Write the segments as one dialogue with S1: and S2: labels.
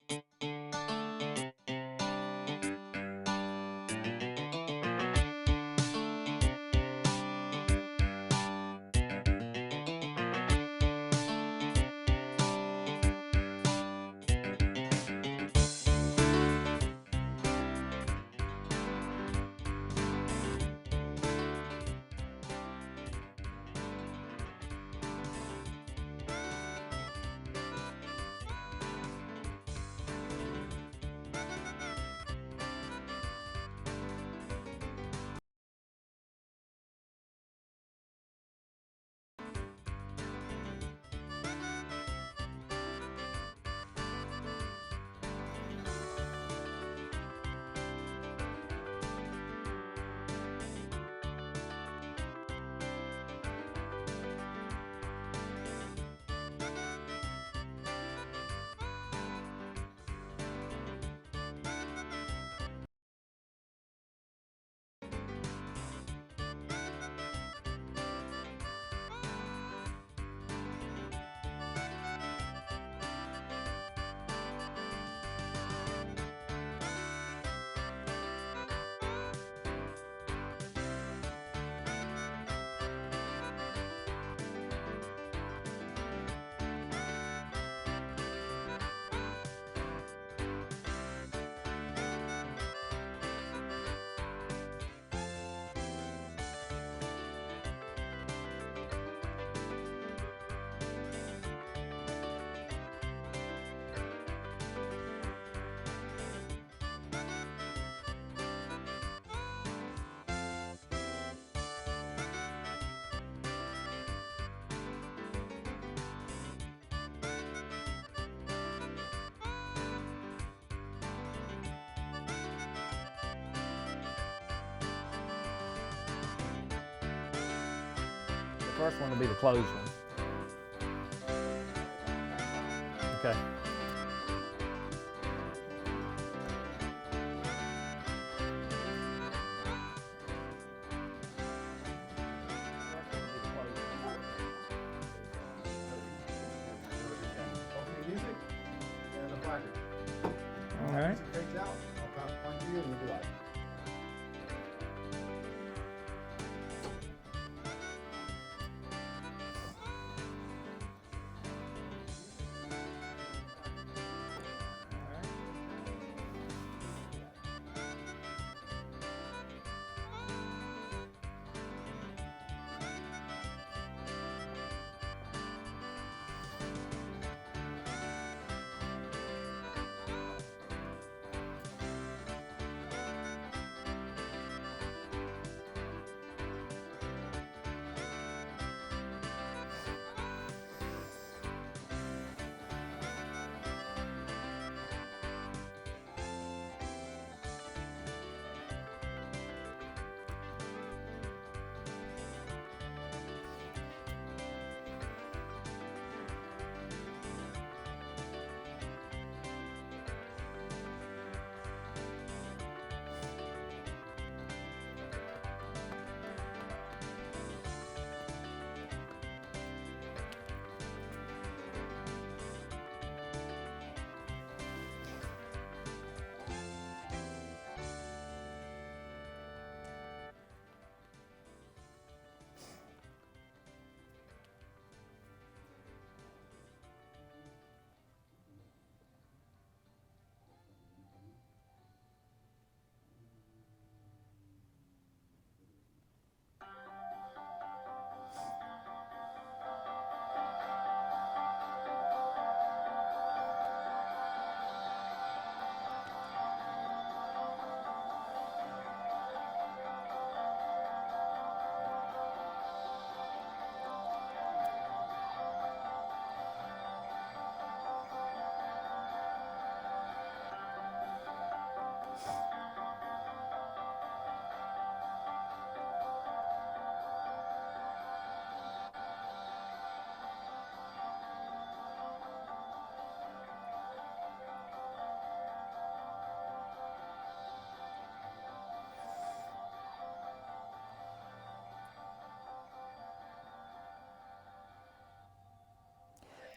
S1: The first one will be the closed one. Okay. All right.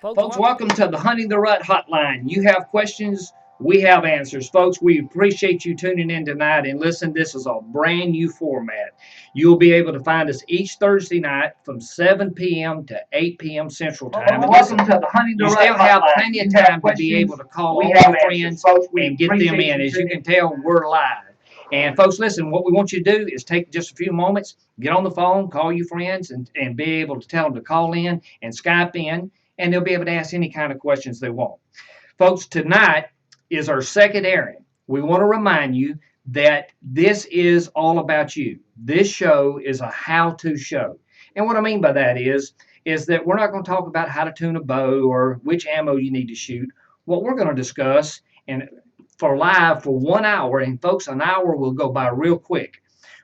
S2: Folks, welcome to the Hunting the Rut Hotline. You have questions We have answers. Folks, we appreciate you tuning in tonight. And listen, this is a brand new format. You'll be able to find us each Thursday night from 7 p.m. to 8 p.m. Central Time. And listen,
S3: Welcome to the Honey
S2: you
S3: the
S2: still
S3: Rut
S2: have
S3: Hotline.
S2: plenty of
S3: You have
S2: time to be able
S3: questions,
S2: to call
S3: we
S2: all
S3: have
S2: your
S3: answers.
S2: friends
S3: Folks, we
S2: and get them
S3: appreciate
S2: in.
S3: you
S2: As you
S3: tuning
S2: can tell, we're live. And folks, listen, what we want you to do is take just a few moments, get on the phone, call your friends, and be able to tell them to call in and Skype in, and they'll be able to ask any kind of questions they want. Folks, tonight is our second airing. We want to remind you that this is all about you. This show is a how-to show. And what I mean by that is that we're not going to talk about how to tune a bow or which ammo you need to shoot. What we're going to discuss and for live for 1 hour, and folks, an hour will go by real quick.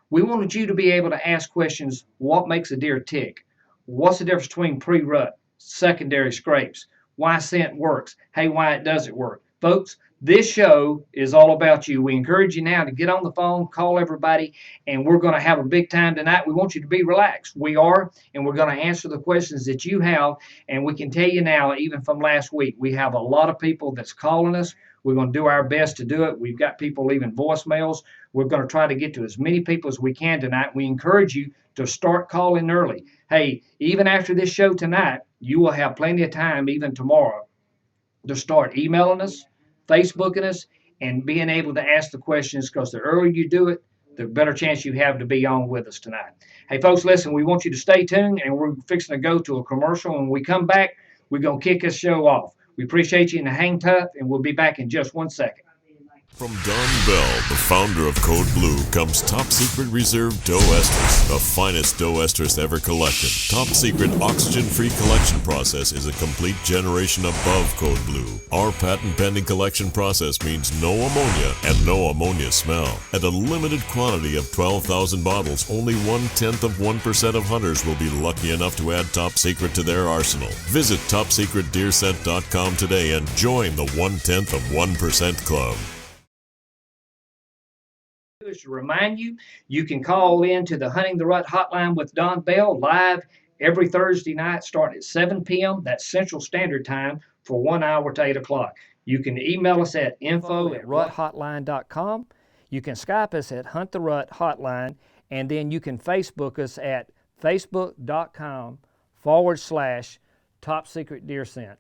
S2: We wanted you to be able to ask questions. What makes a deer tick? What's the difference between pre-rut, secondary scrapes? Why scent works? Hey, why it doesn't work? Folks, this show is all about you. We encourage you now to get on the phone, call everybody, and we're going to have a big time tonight. We want you to be relaxed. We are, and we're going to answer the questions that you have. And we can tell you now, even from last week, we have a lot of people that's calling us. We're going to do our best to do it. We've got people leaving voicemails. We're going to try to get to as many people as we can tonight. We encourage you to start calling early. Hey, even after this show tonight, you will have plenty of time, even tomorrow, to start emailing us, Facebooking us, and being able to ask the questions because the earlier you do it, the better chance you have to be on with us tonight. Hey, folks, listen, we want you to stay tuned, and we're fixing to go to a commercial. When we come back, we're going to kick this show off. We appreciate you and hang tough, and we'll be back in just 1 second.
S4: From Don Bell, the founder of Code Blue, comes Top Secret Reserve Doe Estrus, the finest doe estrus ever collected. Top Secret oxygen-free collection process is a complete generation above Code Blue. Our patent-pending collection process means no ammonia and no ammonia smell. At a limited quantity of 12,000 bottles, only 0.1% of hunters will be lucky enough to add Top Secret to their arsenal. Visit TopSecretDeerScent.com today and join the 0.1% Club.
S2: Is to remind you, you can call in to the Hunting the Rut Hotline with Don Bell live every Thursday night starting at 7 p.m. That's Central Standard Time for 1 hour to 8 o'clock. You can email us at info@ruthotline.com. You can Skype us at Hunt the Rut Hotline, and then you can Facebook us at facebook.com/Top Secret Deer Scent.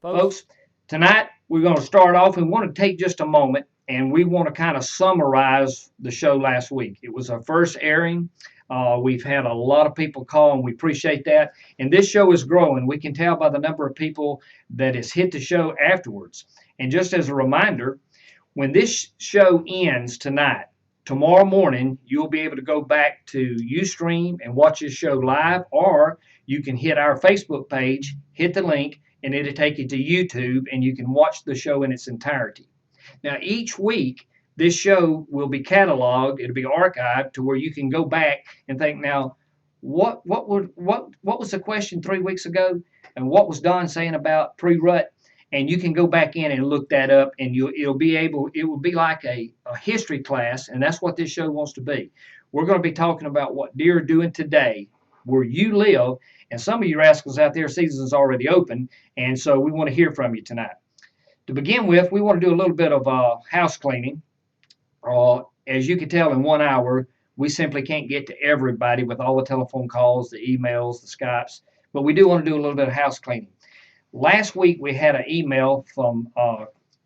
S2: Folks, tonight we're going to start off. We want to take just a moment and we want to kind of summarize the show last week. It was our first airing. We've had a lot of people call, and we appreciate that. And this show is growing. We can tell by the number of people that has hit the show afterwards. And just as a reminder, when this show ends tonight, tomorrow morning, you'll be able to go back to Ustream and watch this show live, or you can hit our Facebook page, hit the link, and it'll take you to YouTube, and you can watch the show in its entirety. Now, each week, this show will be cataloged. It'll be archived to where you can go back and think, now, what was the question 3 weeks ago, and what was Don saying about pre-rut? And you can go back in and look that up, and it will be like a history class, and that's what this show wants to be. We're going to be talking about what deer are doing today, where you live, and some of you rascals out there, season's already open, and so we want to hear from you tonight. To begin with, we want to do a little bit of house cleaning. As you can tell, in 1 hour, we simply can't get to everybody with all the telephone calls, the emails, the Skypes, but we do want to do a little bit of house cleaning. Last week, we had an email from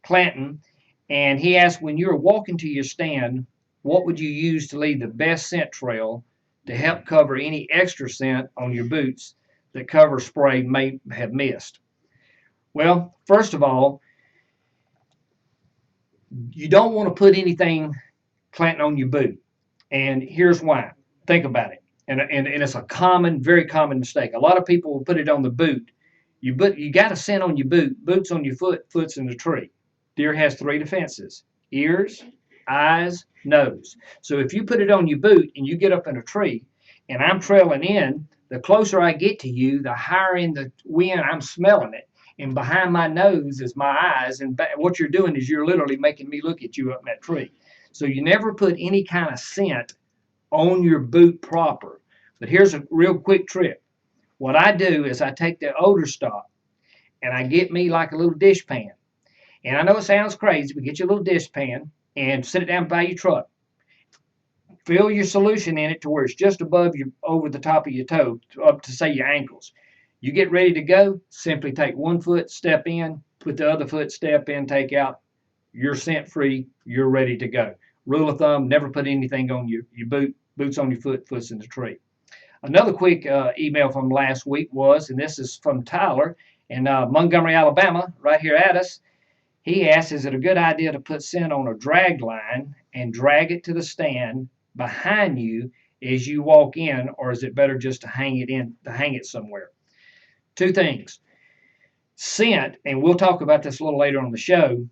S2: Clanton, and he asked, when you're walking to your stand, what would you use to leave the best scent trail to help cover any extra scent on your boots that cover spray may have missed? Well, first of all, you don't want to put anything, Clanton, on your boot. And here's why. Think about it. And it's a very common mistake. A lot of people will put it on the boot. You got a scent on your boot. Boot's on your foot. Foot's in the tree. Deer has 3 defenses: ears, eyes, nose. So if you put it on your boot and you get up in a tree and I'm trailing in, the closer I get to you, the higher in the wind I'm smelling it. And behind my nose is my eyes. And what you're doing is you're literally making me look at you up in that tree. So you never put any kind of scent on your boot proper. But here's a real quick trick. What I do is I take the odor stop and I get me like a little dishpan. And I know it sounds crazy, but get you a little dishpan and sit it down by your truck. Fill your solution in it to where it's just above you, over the top of your toe, up to say your ankles. You get ready to go, simply take one foot, step in, put the other foot, step in, take out. You're scent free, you're ready to go. Rule of thumb, never put anything on your boots on your foot, foot's in the tree. Another quick email from last week was, and this is from Tyler in Montgomery, Alabama, right here at us. He asked, is it a good idea to put scent on a drag line and drag it to the stand behind you as you walk in, or is it better just to hang it somewhere? Two things. Scent, and we'll talk about this a little later on the show.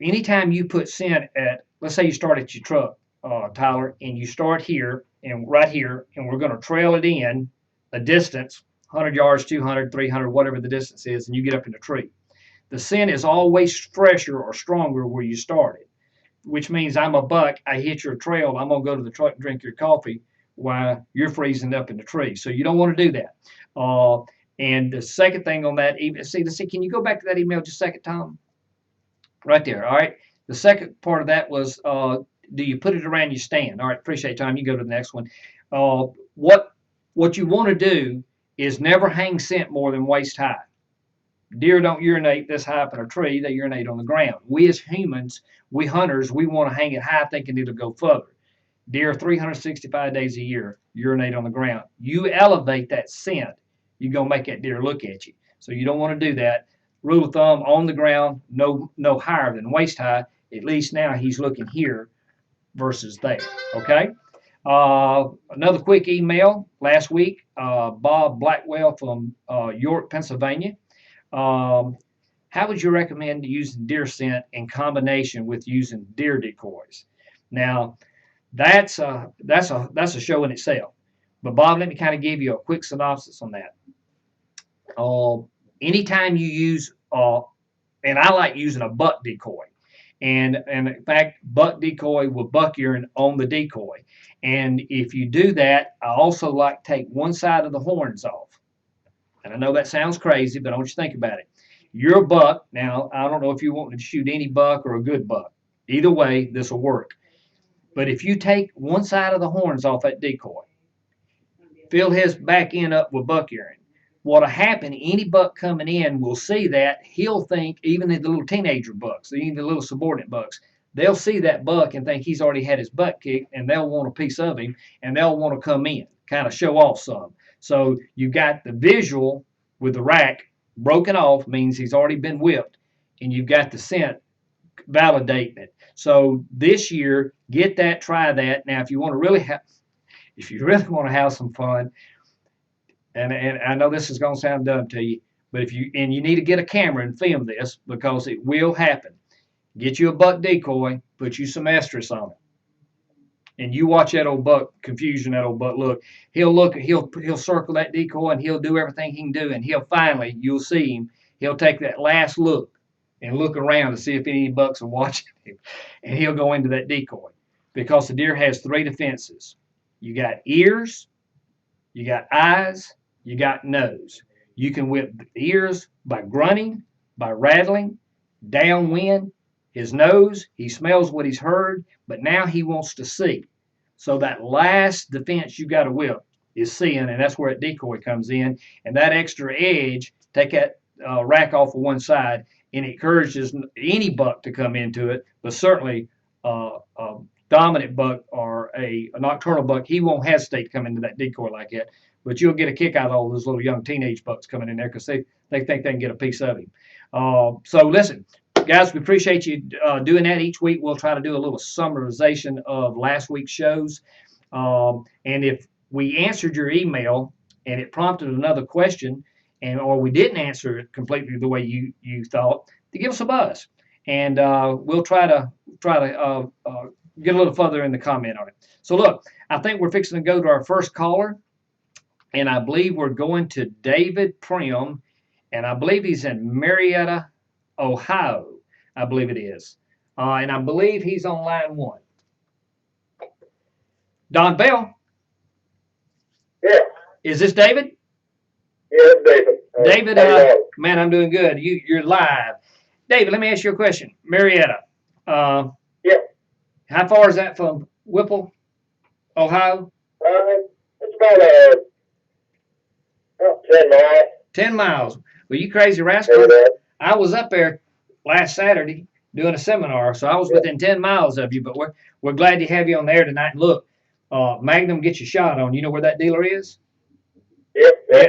S2: Anytime you put scent at, let's say you start at your truck, Tyler, and you start here and right here, and we're going to trail it in a distance, 100 yards, 200, 300, whatever the distance is, and you get up in the tree. The scent is always fresher or stronger where you started, which means I'm a buck. I hit your trail. I'm going to go to the truck and drink your coffee while you're freezing up in the tree. So you don't want to do that. And the second thing on that, see, can you go back to that email just a second, Tom? Right there. All right. The second part of that was, do you put it around your stand? All right. Appreciate it, Tom. You go to the next one. What you want to do is never hang scent more than waist high. Deer don't urinate this high up in a tree. They urinate on the ground. We as humans, we hunters, we want to hang it high thinking it'll go further. Deer 365 days a year urinate on the ground. You elevate that scent, you're going to make that deer look at you. So you don't want to do that. Rule of thumb, on the ground, no higher than waist high. At least now he's looking here versus there. Okay? Another quick email last week, Bob Blackwell from York, Pennsylvania. How would you recommend using deer scent in combination with using deer decoys? Now, that's a show in itself. But Bob, let me kind of give you a quick synopsis on that. Anytime you use, and I like using a buck decoy, and in fact, buck decoy with buck urine on the decoy. And if you do that, I also like to take one side of the horns off. And I know that sounds crazy, but I want you to think about it. Your buck, now, I don't know if you want to shoot any buck or a good buck. Either way, this will work. But if you take one side of the horns off that decoy, fill his back end up with buck urine, what'll happen, any buck coming in will see that. He'll think, even the little teenager bucks, even the little subordinate bucks, they'll see that buck and think he's already had his butt kicked, and they'll want a piece of him, and they'll want to come in, kind of show off some. So you got the visual with the rack broken off, means he's already been whipped, and you've got the scent validating it. So this year, get that, try that. Now, if you really want to have some fun, and I know this is going to sound dumb to you, but you need to get a camera and film this because it will happen. Get you a buck decoy, put you some estrus on it, and you watch that old buck confusion, that old buck look. He'll circle that decoy and he'll do everything he can do, and you'll see him. He'll take that last look and look around to see if any bucks are watching him, and he'll go into that decoy because the deer has three defenses. You got ears, you got eyes, you got nose. You can whip the ears by grunting, by rattling, downwind. His nose, he smells what he's heard, but now he wants to see. So that last defense you got to whip is seeing, and that's where a decoy comes in. And that extra edge, take that rack off of one side, and it encourages any buck to come into it, but certainly a dominant buck or a nocturnal buck, he won't hesitate to come into that decoy like that. But you'll get a kick out of all those little young teenage bucks coming in there because they think they can get a piece of him. So listen, guys, we appreciate you doing that. Each week we'll try to do a little summarization of last week's shows. And if we answered your email and it prompted another question, or we didn't answer it completely the way you thought, to give us a buzz, and we'll try to get a little further in the comment on it. So look, I think we're fixing to go to our first caller, and I believe we're going to David Prim, and I believe he's in Marietta, Ohio. I believe it is, and I believe he's on line one. Don Bell.
S3: Yeah.
S2: Is this David?
S3: Yeah, David.
S2: David, man, I'm doing good. You're live. David, let me ask you a question. Marietta,
S3: Yeah.
S2: how far is that from Whipple, Ohio?
S3: It's about 10 miles.
S2: 10 miles. Well, you crazy
S3: Maybe
S2: rascal.
S3: that.
S2: I was up there last Saturday doing a seminar, so I was within 10 miles of you, but we're glad to have you on the air tonight. And look, Magnum gets your shot on. You know where that dealer is?
S3: Yep.
S2: Yeah,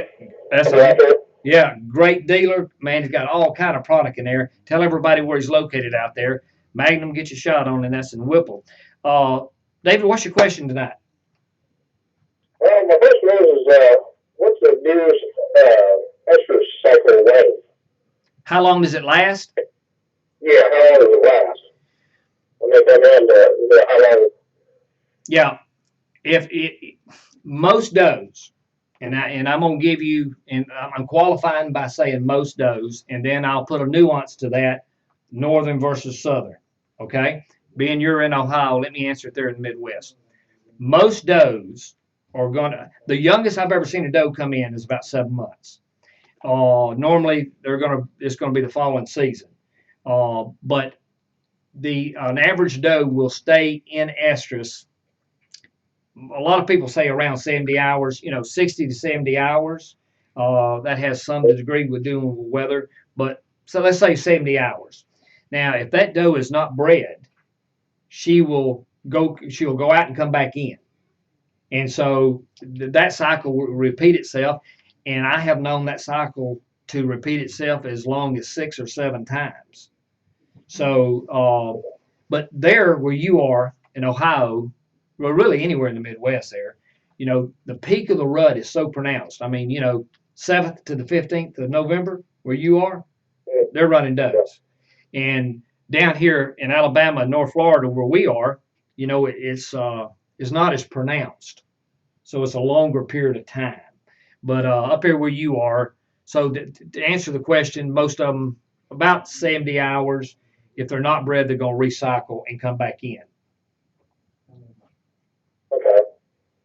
S2: that's
S3: Right
S2: a
S3: there.
S2: yeah, great dealer. Man, he's got all kind of product in there. Tell everybody where he's located out there. Magnum gets your shot on, and that's in Whipple. David, what's your question tonight?
S3: Well, my first one is, what's the nearest estrus cycle length?
S2: How long does it last?
S3: Yeah, how long does it last? When they come in, how long?
S2: Yeah, if most does, and I'm gonna give you, and I'm qualifying by saying most does, and then I'll put a nuance to that, northern versus southern. Okay, being you're in Ohio, let me answer it there in the Midwest. Most does are gonna. The youngest I've ever seen a doe come in is about 7 months. Normally it's gonna be the following season, but an average doe will stay in estrus. A lot of people say around 70 hours, 60 to 70 hours. That has some degree with doing with weather, but so let's say 70 hours. Now, if that doe is not bred, she'll go out and come back in. And so that cycle will repeat itself. And I have known that cycle to repeat itself as long as 6 or 7 times. So, but there where you are in Ohio, well, really anywhere in the Midwest there, the peak of the rut is so pronounced. I mean, 7th to the 15th of November, where you are, they're running does. And down here in Alabama and North Florida, where we are, it's not as pronounced. So it's a longer period of time. But up here where you are, so to answer the question, most of them about 70 hours. If they're not bred, they're going to recycle and come back in.
S3: Okay.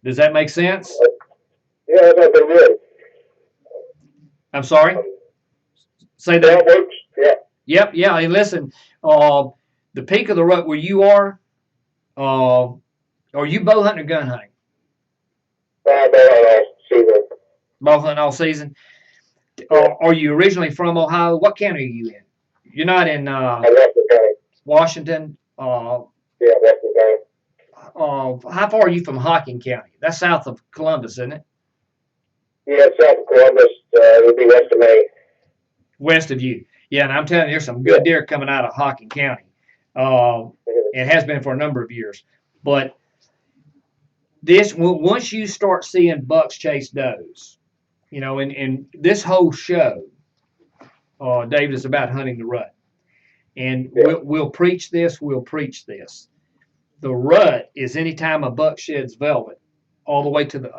S2: Does that make sense?
S3: Yeah, that's not very good.
S2: I'm sorry? Say
S3: That
S2: that.
S3: works. Yeah.
S2: Yep, yeah. And listen, the peak of the rut where you are you bow hunting or gun hunting?
S3: Season.
S2: Bow hunting all season?
S3: Yeah.
S2: Are you originally from Ohio? What county are you in? You're not in
S3: Weston County.
S2: Washington?
S3: Yeah, Weston County.
S2: How far are you from Hocking County? That's south of Columbus, isn't it?
S3: Yeah, south of Columbus. It would be west of Maine.
S2: West of you. Yeah, and I'm telling you, there's some good deer coming out of Hocking County. It has been for a number of years. But once you start seeing bucks chase does, and this whole show, David, is about hunting the rut. And we'll preach this, The rut is anytime a buck sheds velvet all the way to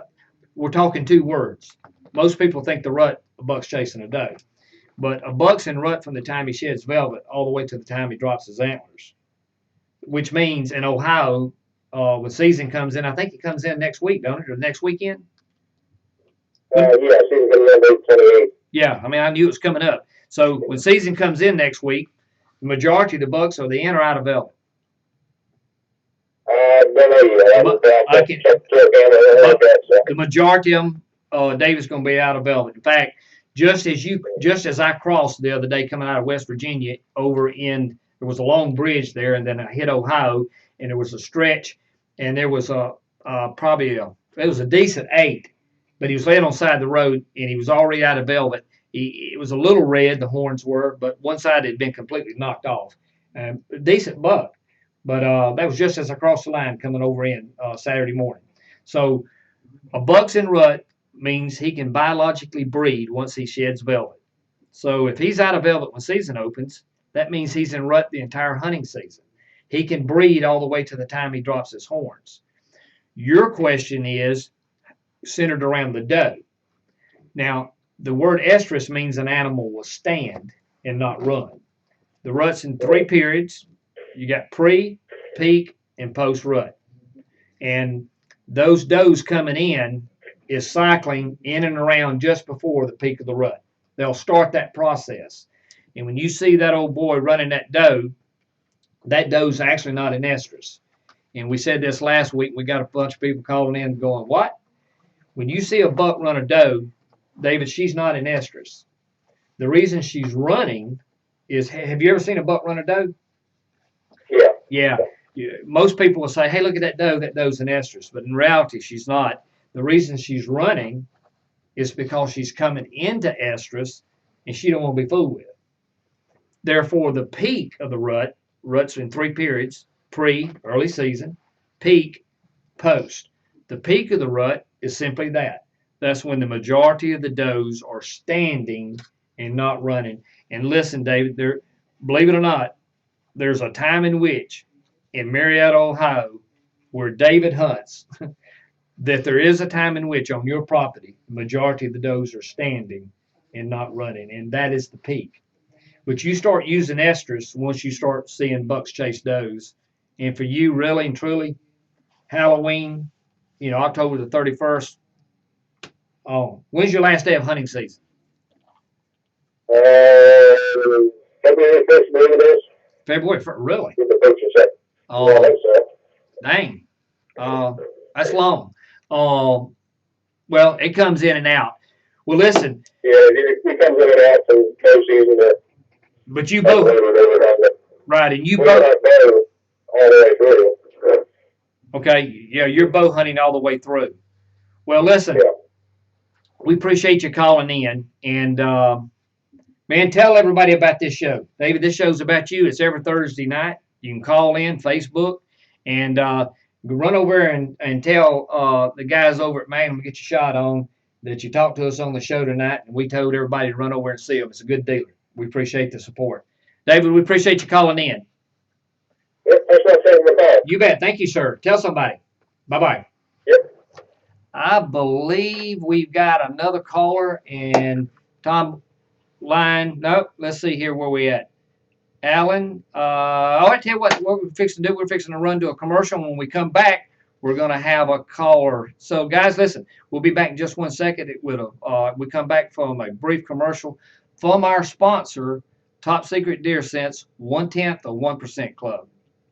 S2: we're talking 2 words. Most people think the rut, a buck's chasing a doe. But a buck's in rut from the time he sheds velvet all the way to the time he drops his antlers, which means in Ohio, when season comes in, I think it comes in next week, don't it, or next weekend?
S3: Yeah, season comes in May 28th.
S2: Yeah, I mean, I knew it was coming up. So when season comes in next week, the majority of the bucks are they in or out of velvet?
S3: Don't know yet.
S2: The majority of them, David's going to be out of velvet. In fact, just as I crossed the other day coming out of West Virginia there was a long bridge there, and then I hit Ohio, and there was a stretch, and there was it was a decent 8, but he was laying on the side of the road, and he was already out of velvet. It was a little red, the horns were, but one side had been completely knocked off. A decent buck. But that was just as I crossed the line coming over in Saturday morning. So a buck's in rut means he can biologically breed once he sheds velvet. So if he's out of velvet when season opens, that means he's in rut the entire hunting season. He can breed all the way to the time he drops his horns. Your question is centered around the doe. Now, the word estrus means an animal will stand and not run. The rut's in 3 periods. You got pre, peak, and post rut. And those does coming in is cycling in and around just before the peak of the rut. They'll start that process. And when you see that old boy running that doe's actually not an estrus. And we said this last week. We got a bunch of people calling in going, what? When you see a buck run a doe, David, she's not an estrus. The reason she's running is, have you ever seen a buck run a doe?
S3: Yeah.
S2: Yeah. Most people will say, hey, look at that doe. That doe's an estrus. But in reality, she's not. The reason she's running is because she's coming into estrus and she don't want to be fooled with. Therefore, the peak of the ruts in 3 periods: pre, early season; peak, post. The peak of the rut is simply that. That's when the majority of the does are standing and not running. And listen, David, believe it or not, there's a time in which in Marietta, Ohio, where David hunts, that there is a time in which on your property, the majority of the does are standing and not running, and that is the peak. But you start using estrus once you start seeing bucks chase does. And for you, really and truly, Halloween, October the 31st. Oh, when's your last day of hunting season?
S3: February 1st, maybe it is.
S2: February 1st, really?
S3: With the poaching set.
S2: Oh,
S3: Yeah, I think so.
S2: Dang. That's long. Well, it comes in and out. Well, listen.
S3: Yeah, it comes in and out from bow season to.
S2: But you both. Right, and you both.
S3: All the way through.
S2: Okay, yeah, you're bow hunting all the way through. Well, listen. Yeah. We appreciate you calling in, and man, tell everybody about this show. David, this show's about you. It's every Thursday night. You can call in, Facebook, and run over and tell the guys over at Magnum, get your shot on, that you talked to us on the show tonight, and we told everybody to run over and see them. It's a good dealer. We appreciate the support. David, we appreciate you calling in.
S3: Yep, that's what I'm saying with that.
S2: You bet. Thank you, sir. Tell somebody. Bye-bye.
S3: Yep.
S2: I believe we've got another caller, and Tom line. Nope. Let's see here where we at. Alan, I tell you what we're fixing to do. We're fixing to run to a commercial. When we come back, we're going to have a caller. So, guys, listen, we'll be back in just 1 second. We come back from a brief commercial from our sponsor, Top Secret Deer Sense, 1/10 of 1% Club.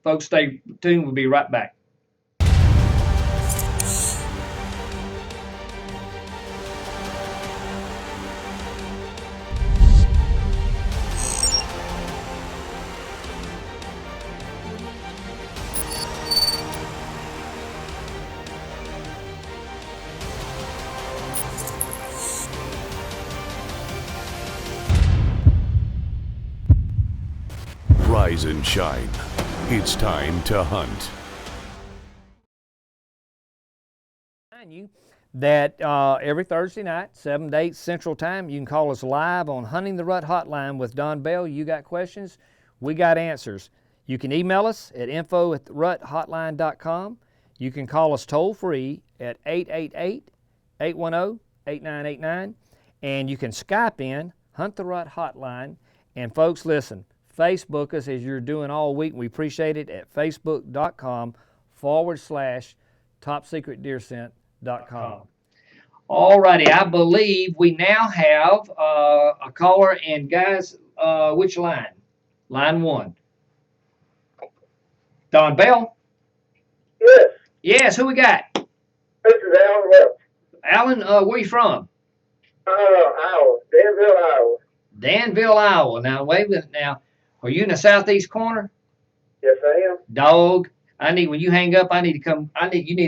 S2: Folks, stay tuned. We'll be right back.
S5: Rise and shine. It's time to hunt.
S1: You that every Thursday night, 7 to 8 Central Time, you can call us live on Hunting the Rut Hotline with Don Bell. You got questions, we got answers. You can email us at info@ruthotline.com. You can call us toll free at 888-810-8989. And you can Skype in, Hunt the Rut Hotline. And folks, listen, Facebook us as you're doing all week. We appreciate it at facebook.com/topsecretdeerscent.com.
S2: All righty. I believe we now have a caller. And guys, which line? Line 1. Don Bell?
S3: Yes.
S2: Yes, who we got?
S3: This is Alan Webb.
S2: Alan, where you from?
S3: Iowa. Danville, Iowa.
S2: Danville, Iowa. Now, wait a minute now. Are you in the southeast corner?
S3: Yes, I am.
S2: Dog, when you hang up, you need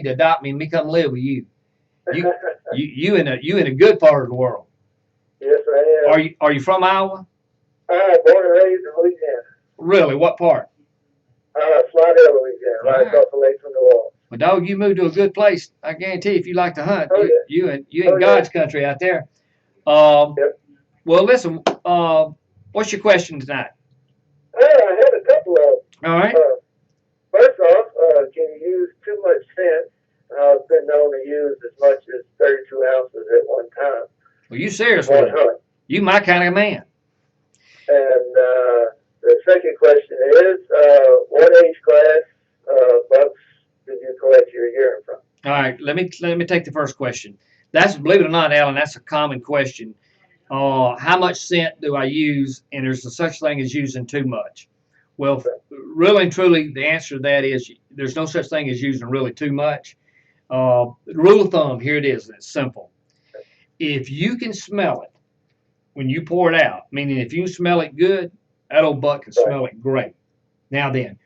S2: to adopt me and me come live with you. You in a good part of the world.
S3: Yes, I am.
S2: Are you from Iowa?
S3: Born and raised in Louisiana.
S2: Really? What part?
S3: Slidell, Louisiana, right across the lake from New Orleans.
S2: Well, dog, you moved to a good place. I guarantee if you like to hunt, you in
S3: Oh,
S2: God's country out there.
S3: Yep.
S2: Well, listen, what's your question tonight?
S3: I had a couple of.
S2: All right.
S3: First off, can you use too much scent? I've been known to use as much as 32 ounces at one time.
S2: Well, you serious with it?
S3: Hunt.
S2: You my kind of man.
S3: And the second question is, what age class bucks did you collect your urine from?
S2: All right, let me take the first question. Believe it or not, Alan, that's a common question. How much scent do I use? And there's no such thing as using too much. Well, really and truly, the answer to that is there's no such thing as using really too much. Rule of thumb, here it is, and it's simple. If you can smell it when you pour it out, meaning if you smell it good, that old buck can smell it great. Now then,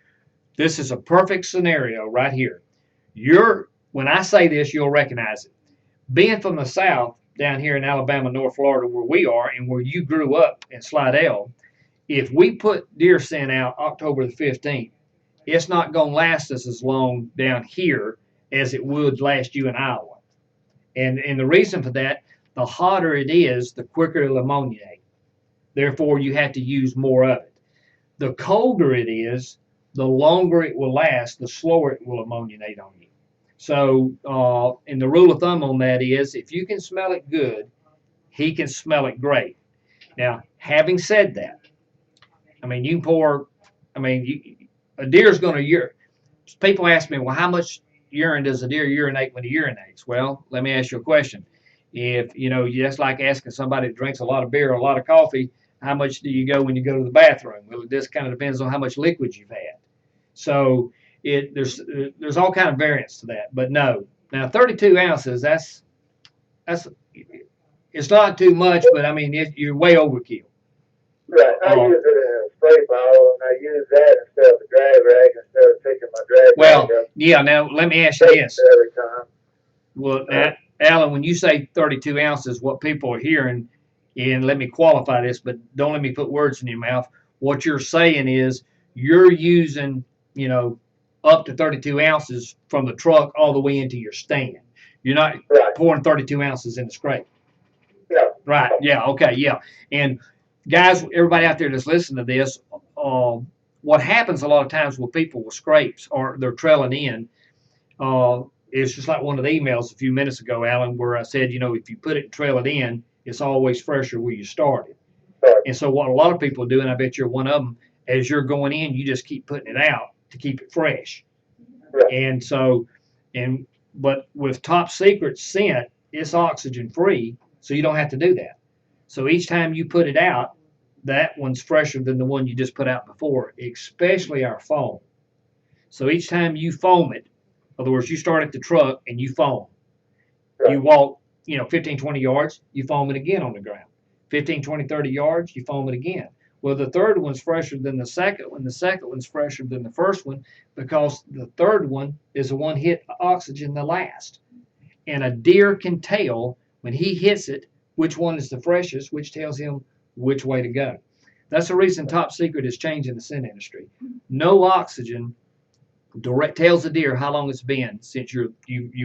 S2: this is a perfect scenario right here. When I say this, you'll recognize it. Being from the South, down here in Alabama, North Florida, where we are, and where you grew up in Slidell, if we put deer scent out October the 15th, it's not going to last us as long down here as it would last you in Iowa. And the reason for that, the hotter it is, the quicker it'll ammoniate. Therefore, you have to use more of it. The colder it is, the longer it will last, the slower it will ammoniate on you. So, and the rule of thumb on that is if you can smell it good, he can smell it great. Now, having said that, I mean, you can pour, I mean, a deer's going to urine. People ask me, well, how much urine does a deer urinate when he urinates? Well, let me ask you a question. If, that's like asking somebody that drinks a lot of beer or a lot of coffee, how much do you go when you go to the bathroom? Well, this kind of depends on how much liquid you've had. So there's all kind of variants to that. But no, now 32 ounces, that's it's not too much, but I mean, you're way overkill.
S3: Right. I use it in a spray bottle, and I use that instead of a drag rag instead of picking my drag rag up.
S2: Yeah. Now let me ask you this.
S3: Every time.
S2: Well, Alan, when you say 32 ounces, what people are hearing, and let me qualify this, but don't let me put words in your mouth. What you're saying is you're using, up to 32 ounces from the truck all the way into your stand. You're not pouring 32 ounces in the scrape.
S3: Yeah.
S2: Right. Yeah. Okay. Yeah. And guys, everybody out there that's listening to this, what happens a lot of times with people with scrapes or they're trailing in, it's just like one of the emails a few minutes ago, Alan, where I said, if you put it and trail it in, it's always fresher where you started. And so what a lot of people do, and I bet you're one of them, as you're going in, you just keep putting it out to keep it fresh. And so, but with Top Secret scent, it's oxygen free, so you don't have to do that. So each time you put it out, that one's fresher than the one you just put out before, especially our foam. So each time you foam it, in other words, you start at the truck and you foam. You walk, 15, 20 yards, you foam it again on the ground. 15, 20, 30 yards, you foam it again. Well, the third one's fresher than the second one. The second one's fresher than the first one because the third one is the one hit oxygen the last. And a deer can tell when he hits it which one is the freshest, which tells him which way to go. That's the reason Top Secret is changing the scent industry. No oxygen direct tells the deer how long it's been since you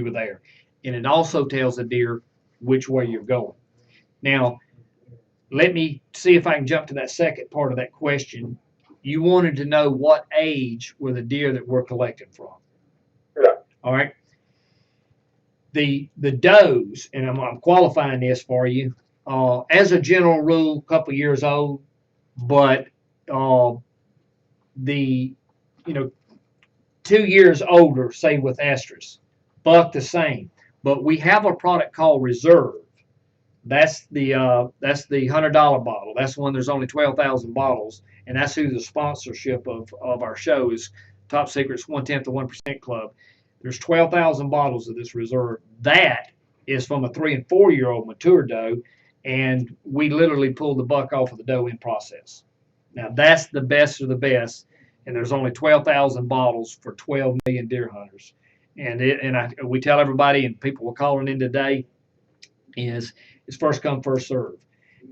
S2: were there, and it also tells the deer which way you're going. Now, let me see if I can jump to that second part of that question. You wanted to know what age were the deer that we're collecting from.
S3: Yeah.
S2: All right. The does, and I'm qualifying this for you, as a general rule, a couple years old, but the 2 years older, say with estrus, buck the same. But we have a product called Reserve. That's the $100 bottle. That's one. There's only 12,000 bottles, and that's who the sponsorship of our show is. Top Secret's 1/10 of 1% Club. There's 12,000 bottles of this Reserve. That is from a 3 and 4 year old mature doe, and we literally pull the buck off of the doe in process. Now that's the best of the best, and there's only 12,000 bottles for 12 million deer hunters. And we tell everybody, and people were calling in today, is it's first come, first serve.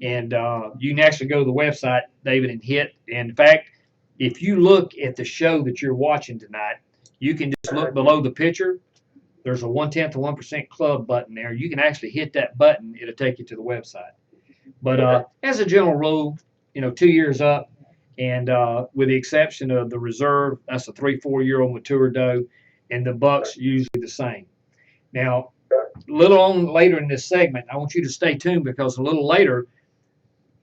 S2: And you can actually go to the website, David, and hit. And in fact, if you look at the show that you're watching tonight, you can just look below the picture. There's a 1/10 of 1% Club button there. You can actually hit that button. It'll take you to the website. But as a general rule, 2 years up, and with the exception of the Reserve, that's a 3, 4 year old mature doe, and the buck's usually the same. Now, a little on later in this segment, I want you to stay tuned because a little later,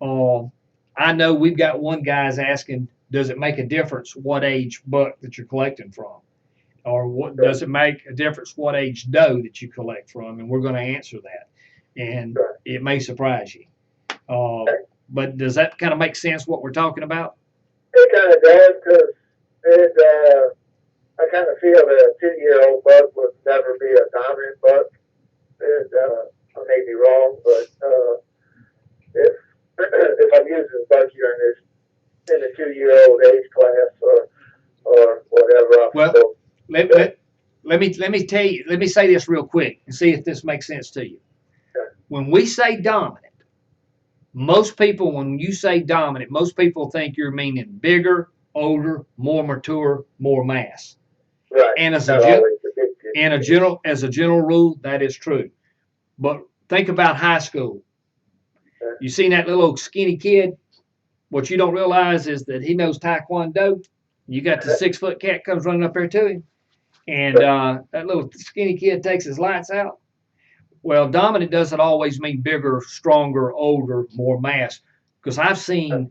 S2: I know we've got one guy's asking, does it make a difference what age buck that you're collecting from? Or what does it make a difference what age doe that you collect from? And we're going to answer that. And it may surprise you. But does that kind of make sense what we're talking about?
S3: It kind of does, because I kind of feel that a 2-year-old buck would never be a dominant buck. I may be wrong, but if if I'm using buck urine in the 2-year-old age class or whatever,
S2: Well,
S3: so,
S2: let me say this real quick and see if this makes sense to you. When we say dominant, most people, when you say dominant, most people think you're meaning bigger, older, more mature, more mass.
S3: right.
S2: And as
S3: Not always the big kid.
S2: as a general rule, that is true. But think about high school. You seen that little old skinny kid? What you don't realize is that he knows Taekwondo. You got the 6-foot cat comes running up there to him, and that little skinny kid takes his lights out. Well, dominant doesn't always mean bigger, stronger, older, more mass. Because I've seen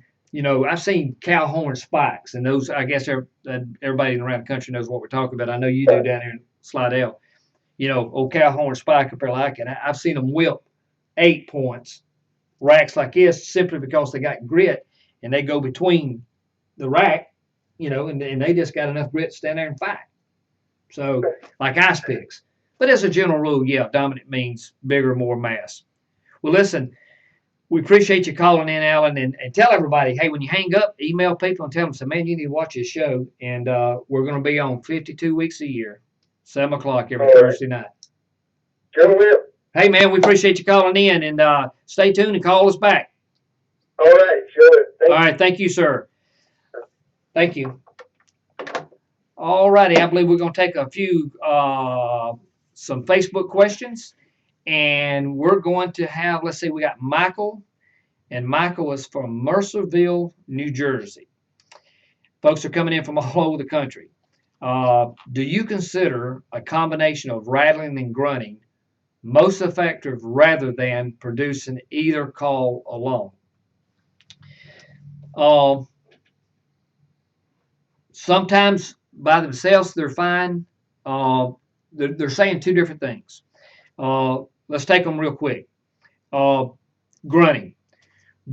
S2: cow horn spikes, and those, I guess everybody around the country knows what we're talking about. I know you do down here in Slidell. Old cow horn spike up there like it. I've seen them whip 8 points, racks like this, simply because they got grit, and they go between the rack, and they just got enough grit to stand there and fight. So, like ice picks. But as a general rule, yeah, dominant means bigger, more mass. Well, listen, we appreciate you calling in, Alan, and tell everybody, hey, when you hang up, email people and tell them, man, you need to watch this show. And we're going to be on 52 weeks a year, 7 o'clock every Thursday night.
S3: Sure will.
S2: Hey, man, we appreciate you calling in, and stay tuned and call us back.
S3: All right, sure.
S2: All right, thank you, sir. Thank you. All righty, I believe we're going to take a few, some Facebook questions, and we're going to have, let's see, we got Michael, and Michael is from Mercerville, New Jersey. Folks are coming in from all over the country. Do you consider a combination of rattling and grunting most effective rather than producing either call alone? Sometimes by themselves they're fine. They're saying two different things. Let's take them real quick. Grunting.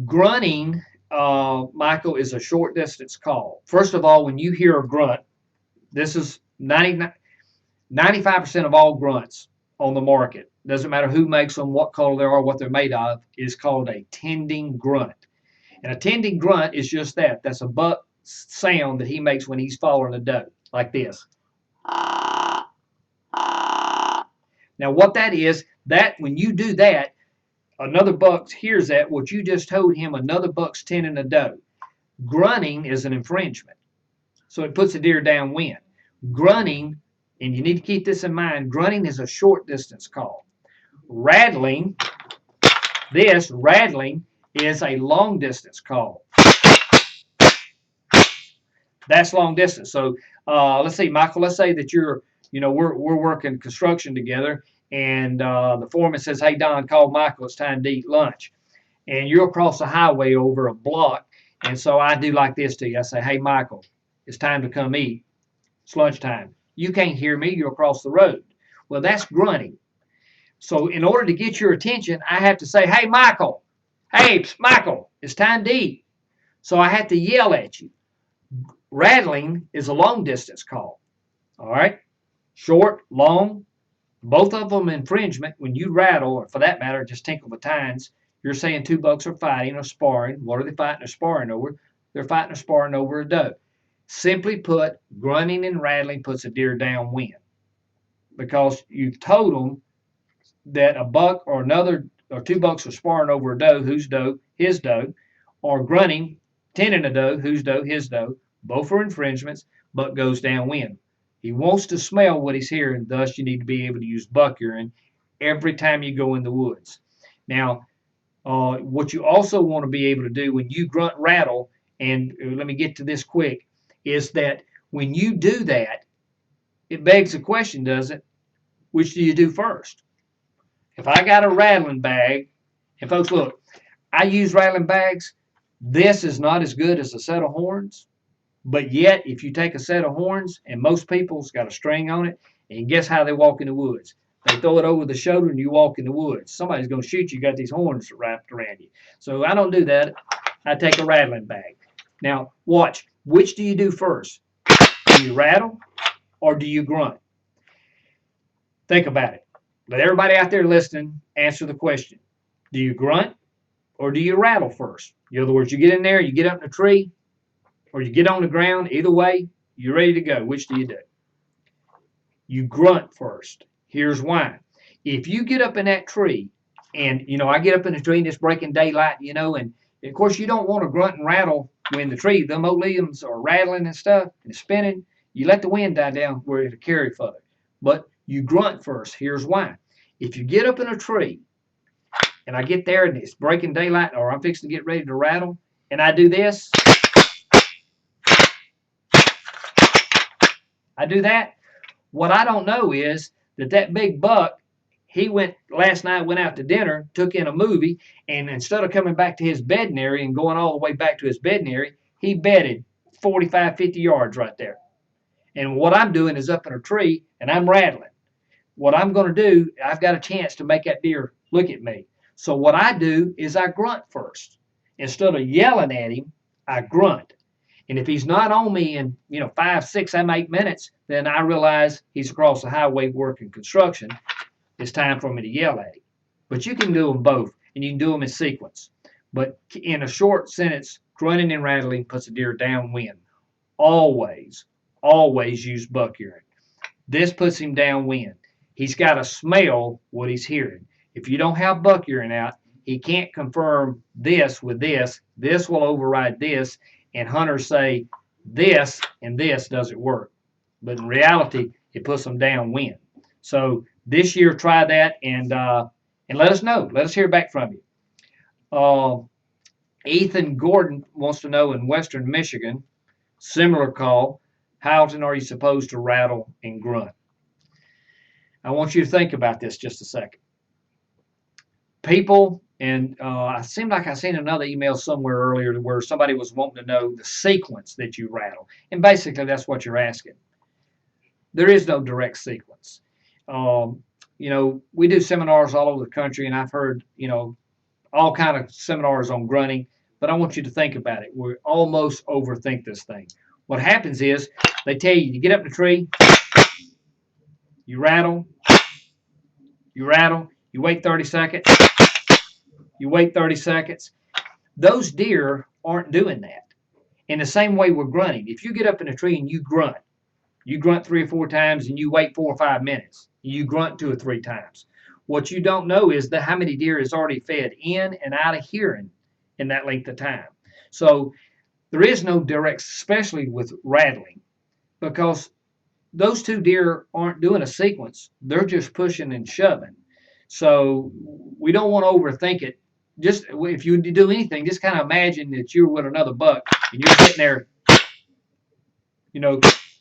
S2: Grunting, Michael, is a short distance call. First of all, when you hear a grunt, this is 95% of all grunts on the market, doesn't matter who makes them, what color they are, what they're made of, is called a tending grunt. And a tending grunt is just that. That's a buck sound that he makes when he's following a doe, like this. Now, what that is, that when you do that, another buck hears that, what you just told him, another buck's tending a doe. Grunting is an infringement. So it puts a deer downwind. Grunting, and you need to keep this in mind, grunting is a short distance call. Rattling is a long distance call. That's long distance. So let's see, Michael, let's say that we're working construction together, and the foreman says, hey, Don, call Michael, it's time to eat lunch. And you're across the highway over a block, and so I do like this to you. I say, hey, Michael, it's time to come eat. It's lunchtime. You can't hear me, you're across the road. Well, that's grunting. So in order to get your attention, I have to say, hey, Michael, it's time to eat. So I have to yell at you. Rattling is a long distance call. All right? Short, long, both of them infringement. When you rattle, or for that matter, just tinkle the tines, you're saying two bucks are fighting or sparring. What are they fighting or sparring over? They're fighting or sparring over a doe. Simply put, grunting and rattling puts a deer downwind, because you've told them that a buck or two bucks are sparring over a doe, whose doe, his doe, or grunting, tending a doe, whose doe, his doe. Both are infringements, buck goes downwind. He wants to smell what he's hearing, thus you need to be able to use buck urine every time you go in the woods. Now, what you also want to be able to do when you grunt rattle, and let me get to this quick, is that when you do that, it begs the question, does it? Which do you do first? If I got a rattling bag, and folks, look, I use rattling bags. This is not as good as a set of horns, but yet if you take a set of horns, and most people's got a string on it, and guess how they walk in the woods? They throw it over the shoulder and you walk in the woods. Somebody's going to shoot you. You got these horns wrapped around you. So I don't do that. I take a rattling bag. Now, watch. Which do you do first? Do you rattle or do you grunt? Think about it. Let everybody out there listening answer the question. Do you grunt or do you rattle first? In other words, you get in there, you get up in a tree, or you get on the ground. Either way, you're ready to go. Which do you do? You grunt first. Here's why. If you get up in that tree, and I get up in the tree and it's breaking daylight, and of course you don't want to grunt and rattle when them old limbs are rattling and stuff and spinning. You let the wind die down where it'll carry further. But you grunt first. Here's why. If you get up in a tree and I get there and it's breaking daylight or I'm fixing to get ready to rattle and I do this, I do that. What I don't know is that big buck, he went out to dinner, took in a movie, and instead of coming back to his bedding area and going all the way back to his bedding area, he bedded 45, 50 yards right there. And what I'm doing is up in a tree and I'm rattling. What I'm going to do, I've got a chance to make that deer look at me. So what I do is I grunt first. Instead of yelling at him, I grunt. And if he's not on me in 5, 6, 7, 8 minutes, then I realize he's across the highway working construction. It's time for me to yell at him. But you can do them both, and you can do them in sequence. But in a short sentence, grunting and rattling puts a deer downwind. Always use buck urine. This puts him downwind. He's got to smell what he's hearing. If you don't have buck urine out, he can't confirm this with this. This will override this. And hunters say this and this doesn't work. But in reality, it puts them downwind. So this year, try that and let us know. Let us hear back from you. Ethan Gordon wants to know in Western Michigan, similar call, how often are you supposed to rattle and grunt? I want you to think about this just a second. People, and it seemed like I seen another email somewhere earlier where somebody was wanting to know the sequence that you rattle. And basically, that's what you're asking. There is no direct sequence. We do seminars all over the country, and I've heard, all kind of seminars on grunting, but I want you to think about it. We almost overthink this thing. What happens is they tell you, you get up in the tree, you rattle, you wait 30 seconds, you wait 30 seconds. Those deer aren't doing that. In the same way we're grunting. If you get up in a tree and you grunt 3 or 4 times and you wait 4 or 5 minutes. You grunt 2 or 3 times. What you don't know is how many deer is already fed in and out of hearing in that length of time. So there is no direct, especially with rattling, because those 2 deer aren't doing a sequence. They're just pushing and shoving. So we don't want to overthink it. Just if you do anything, just kind of imagine that you're with another buck and you're sitting there,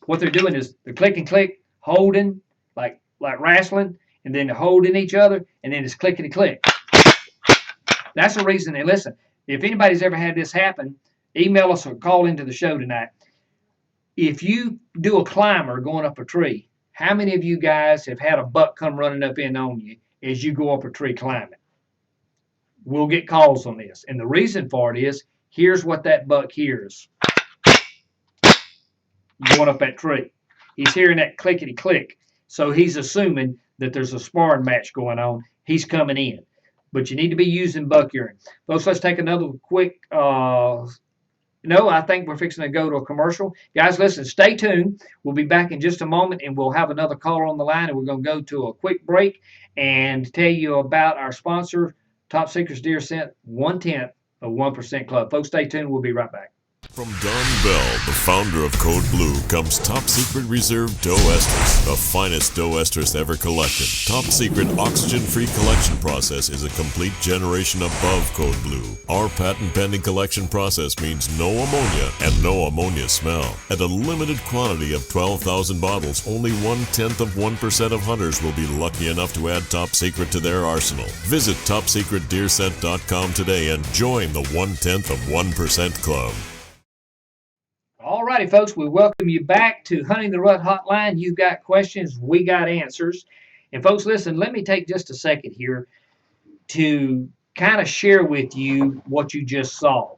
S2: what they're doing is they're click and click, holding, like wrestling, and then they're holding each other, and then it's clickety click. That's the reason. And listen, if anybody's ever had this happen, email us or call into the show tonight. If you do a climber going up a tree, how many of you guys have had a buck come running up in on you as you go up a tree climbing? We'll get calls on this. And the reason for it is, here's what that buck hears going up that tree. He's hearing that clickety click. So he's assuming that there's a sparring match going on. He's coming in. But you need to be using buck urine. Folks, let's take another quick, I think we're fixing to go to a commercial. Guys, listen, stay tuned. We'll be back in just a moment, and we'll have another caller on the line, and we're going to go to a quick break and tell you about our sponsor, Top Secrets Deer Scent, 1/10 of 1% Club. Folks, stay tuned. We'll be right back.
S4: From Don Bell, the founder of Code Blue, comes Top Secret Reserve Doe Esters, the finest doe esters ever collected. Top Secret oxygen-free collection process is a complete generation above Code Blue. Our patent-pending collection process means no ammonia and no ammonia smell. At a limited quantity of 12,000 bottles, only 1/10 of 1% of hunters will be lucky enough to add Top Secret to their arsenal. Visit TopSecretDeerScent.com today and join the 1/10 of 1% Club.
S2: All righty, folks, we welcome you back to Hunting the Rut Hotline. You've got questions, we got answers. And folks, listen, let me take just a second here to kind of share with you what you just saw.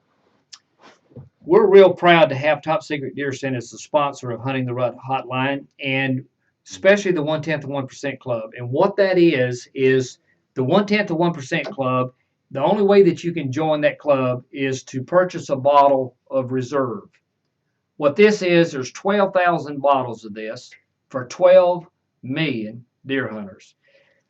S2: We're real proud to have Top Secret Deer Scent as the sponsor of Hunting the Rut Hotline, and especially the 1/10 of 1% Club. And what that is the 1/10 of 1% Club. The only way that you can join that club is to purchase a bottle of reserve. What this is, there's 12,000 bottles of this for 12 million deer hunters.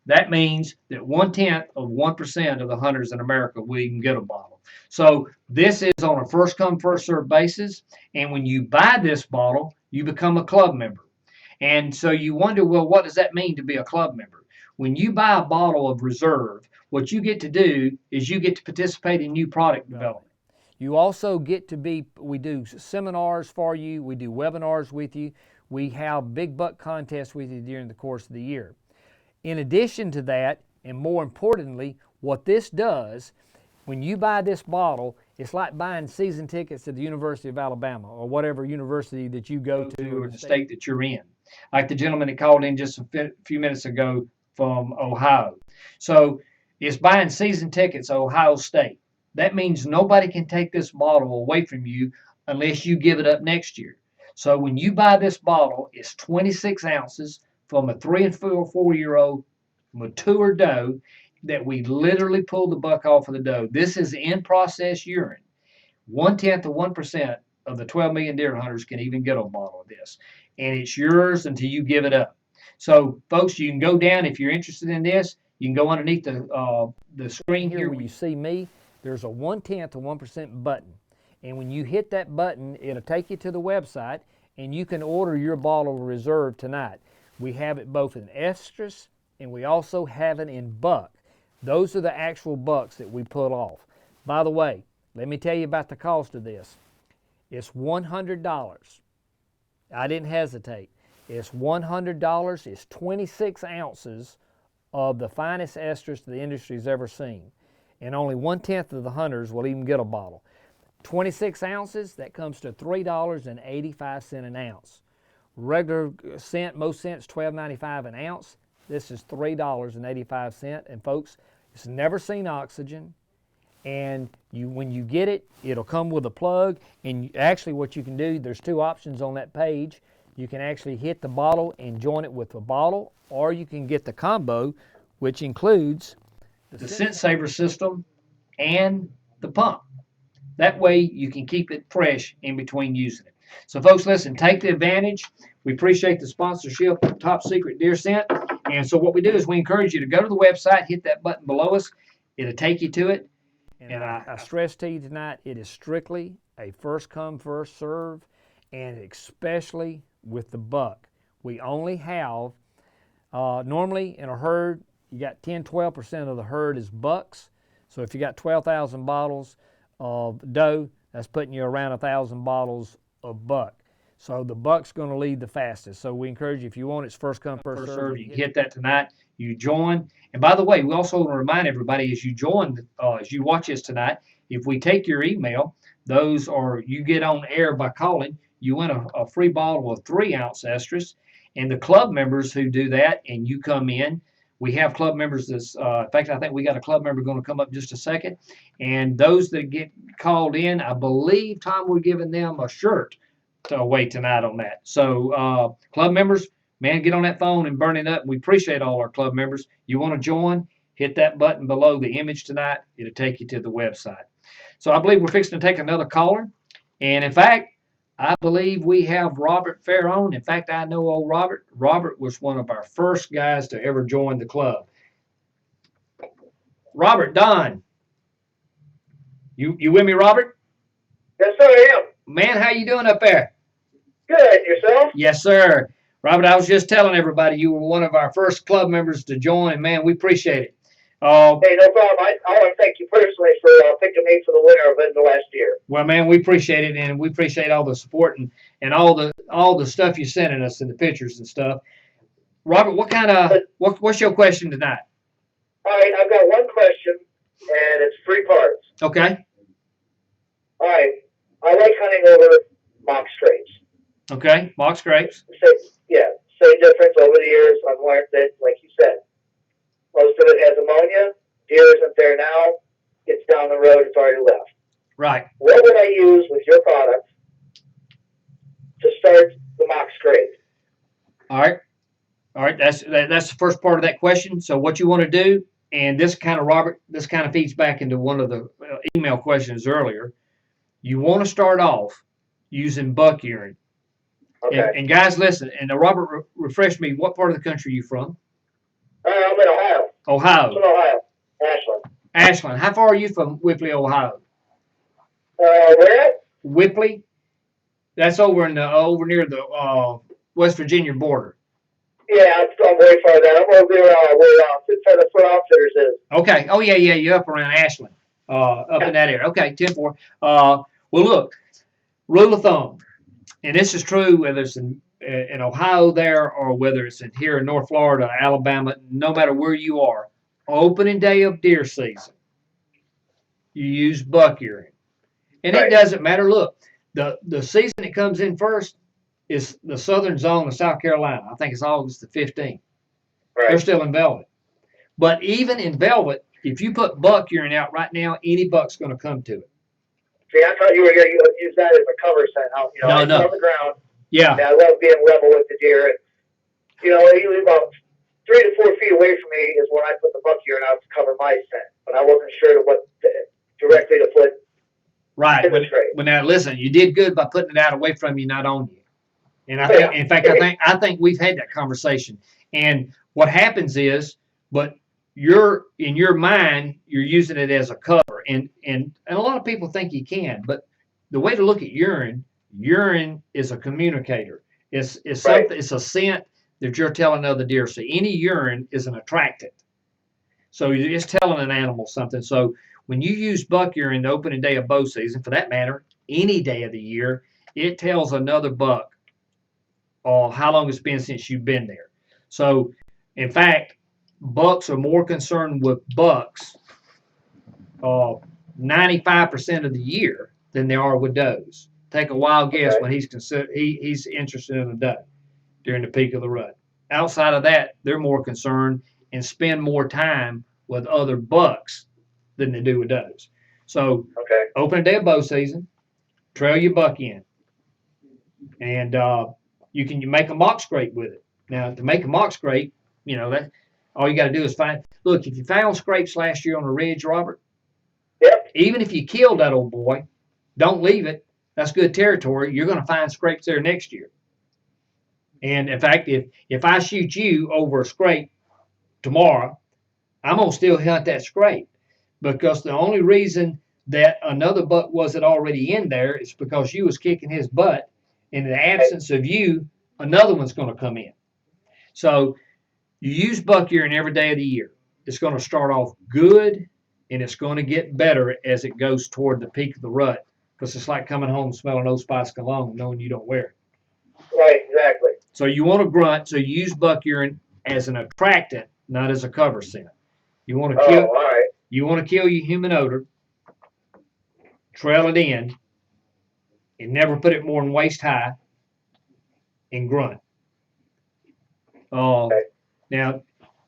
S2: That means that 1/10 of 1% of the hunters in America will even get a bottle. So this is on a first come, first served basis. And when you buy this bottle, you become a club member. And so you wonder, well, what does that mean to be a club member? When you buy a bottle of reserve, what you get to do is you get to participate in new product development.
S1: You also get to we do seminars for you, we do webinars with you, we have big buck contests with you during the course of the year. In addition to that, and more importantly, what this does, when you buy this bottle, it's like buying season tickets to the University of Alabama or whatever university that you go to
S2: or the state that you're in. Like the gentleman that called in just a few minutes ago from Ohio. So it's buying season tickets to Ohio State. That means nobody can take this bottle away from you unless you give it up next year. So when you buy this bottle, it's 26 ounces from a 3 and 4-year-old mature doe that we literally pulled the buck off of the doe. This is in process urine. 1/10 of 1% of the 12 million deer hunters can even get a bottle of this. And it's yours until you give it up. So, folks, you can go down if you're interested in this. You can go underneath the screen here
S1: where you see me. There's a 1/10 of 1% button. And when you hit that button, it'll take you to the website, and you can order your bottle of reserve tonight. We have it both in estrus, and we also have it in buck. Those are the actual bucks that we put off. By the way, let me tell you about the cost of this. It's $100. I didn't hesitate. It's $100. It's 26 ounces of the finest estrus the industry's ever seen. And only 1/10 of the hunters will even get a bottle. 26 ounces, that comes to $3.85 an ounce. Regular scent, most scents, $12.95 an ounce. This is $3.85. And folks, it's never seen oxygen. And when you get it, it'll come with a plug. And actually what you can do, there's two options on that page. You can actually hit the bottle and join it with the bottle, or you can get the combo, which includes
S2: the Scent Saver system and the pump. That way you can keep it fresh in between using it. So folks, listen, take the advantage. We appreciate the sponsorship of Top Secret Deer Scent. And so what we do is we encourage you to go to the website, hit that button below us. It'll take you to it.
S1: And I stress to you tonight, it is strictly a first come, first serve, and especially with the buck. We only have, normally in a herd, you got 10-12% of the herd is bucks. So if you got 12,000 bottles of doe, that's putting you around 1,000 bottles of buck. So the buck's going to lead the fastest. So we encourage you, if you want, it's first come, first serve.
S2: You hit that tonight, you join. And by the way, we also want to remind everybody as you join, as you watch this tonight, if we take your email, those are, you get on air by calling, you win a free bottle of 3-ounce estrus. And the club members who do that and you come in, we have club members that's, in fact, I think we got a club member going to come up in just a second. And those that get called in, I believe, Tom, we're giving them a shirt away tonight on that. So club members, man, get on that phone and burn it up. We appreciate all our club members. You want to join, hit that button below the image tonight. It'll take you to the website. So I believe we're fixing to take another caller. And in fact, I believe we have Robert Fair on. In fact, I know old Robert. Robert was one of our first guys to ever join the club. Robert, Don, you with me, Robert?
S3: Yes, sir, I am.
S2: Man, how you doing up there?
S3: Good. Yourself?
S2: Yes, sir. Robert, I was just telling everybody you were one of our first club members to join. Man, we appreciate it.
S3: Hey, no problem. I want to thank you personally for picking me for the winner of it the last year.
S2: Well, man, we appreciate it, and we appreciate all the support and all the stuff you're sending us and the pictures and stuff. Robert, what's your question tonight?
S3: All right, I've got one question, and it's 3 parts.
S2: Okay.
S3: All right, I like hunting over mock scrapes.
S2: Okay, mock scrapes.
S3: Say difference over the years, I've learned that, like you said, most of it has ammonia. Deer isn't there now. It's down the road. It's already left.
S2: Right.
S3: What would I use with your product to start the mock scrape?
S2: All right. All right. That's the first part of that question. So what you want to do, and this kind of, Robert, this kind of feeds back into one of the email questions earlier. You want to start off using buck urine.
S3: Okay.
S2: And guys, listen. And Robert, refresh me. What part of the country are you from?
S3: I'm in Ohio.
S2: Ohio.
S3: I'm in Ohio. Ashland.
S2: Ashland. How far are you from Whippley, Ohio?
S3: Where at?
S2: Whippley. That's over in the over near the West Virginia border.
S3: Yeah, I'm way far down. I'm over there where the Foot Outfitters is.
S2: Okay. Oh yeah, yeah. You're up around Ashland, up in that area. Okay, 10-4. Well, look, rule of thumb, and this is true whether it's in Ohio there or whether it's in here in North Florida, Alabama, no matter where you are. Opening day of deer season, you use buck urine, and
S3: Right.
S2: it doesn't matter. Look, the season that comes in first is the southern zone of South Carolina. I think it's August the 15th.
S3: Right.
S2: They're still in velvet. But even in velvet, if you put buck urine out right now, any buck's going to come to it.
S3: See, I thought you were going to use that as a cover scent. I
S2: No.
S3: on the ground.
S2: Yeah.
S3: And I love being level with the deer. And, usually about 3 to 4 feet away from me is when I put the buck urine out to cover my scent. But I wasn't sure directly to put
S2: Right.
S3: in the scrape.
S2: Well, now listen, you did good by putting it out away from you, not on you. And I think, in fact, I think we've had that conversation. And what happens is, but you're in your mind, you're using it as a cover, and a lot of people think you can, but the way to look at urine is a communicator. It's something.
S3: Right.
S2: It's a scent that you're telling other deer. So any urine is an attractant. So you're just telling an animal something. So when you use buck urine the opening day of bow season, for that matter, any day of the year, it tells another buck how long it's been since you've been there. So, in fact, bucks are more concerned with bucks 95% of the year than they are with does. Take a wild guess when he's interested in a doe during the peak of the rut. Outside of that, they're more concerned and spend more time with other bucks than they do with does. So, open day of bow season, trail your buck in, and you make a mock scrape with it. Now, to make a mock scrape, that all you got to do is find. Look, if you found scrapes last year on a ridge, Robert, even if you killed that old boy, don't leave it. That's good territory. You're going to find scrapes there next year. And in fact, if I shoot you over a scrape tomorrow, I'm going to still hunt that scrape, because the only reason that another buck wasn't already in there is because you was kicking his butt. In the absence of you, another one's going to come in. So you use buck urine every day of the year. It's going to start off good, and it's going to get better as it goes toward the peak of the rut, because it's like coming home smelling Old Spice cologne knowing you don't wear it.
S3: Right, exactly.
S2: So you want to grunt, so you use buck urine as an attractant, not as a cover scent. You want to kill.
S3: All right.
S2: You want to kill your human odor, trail it in, and never put it more than waist high, and grunt. Now,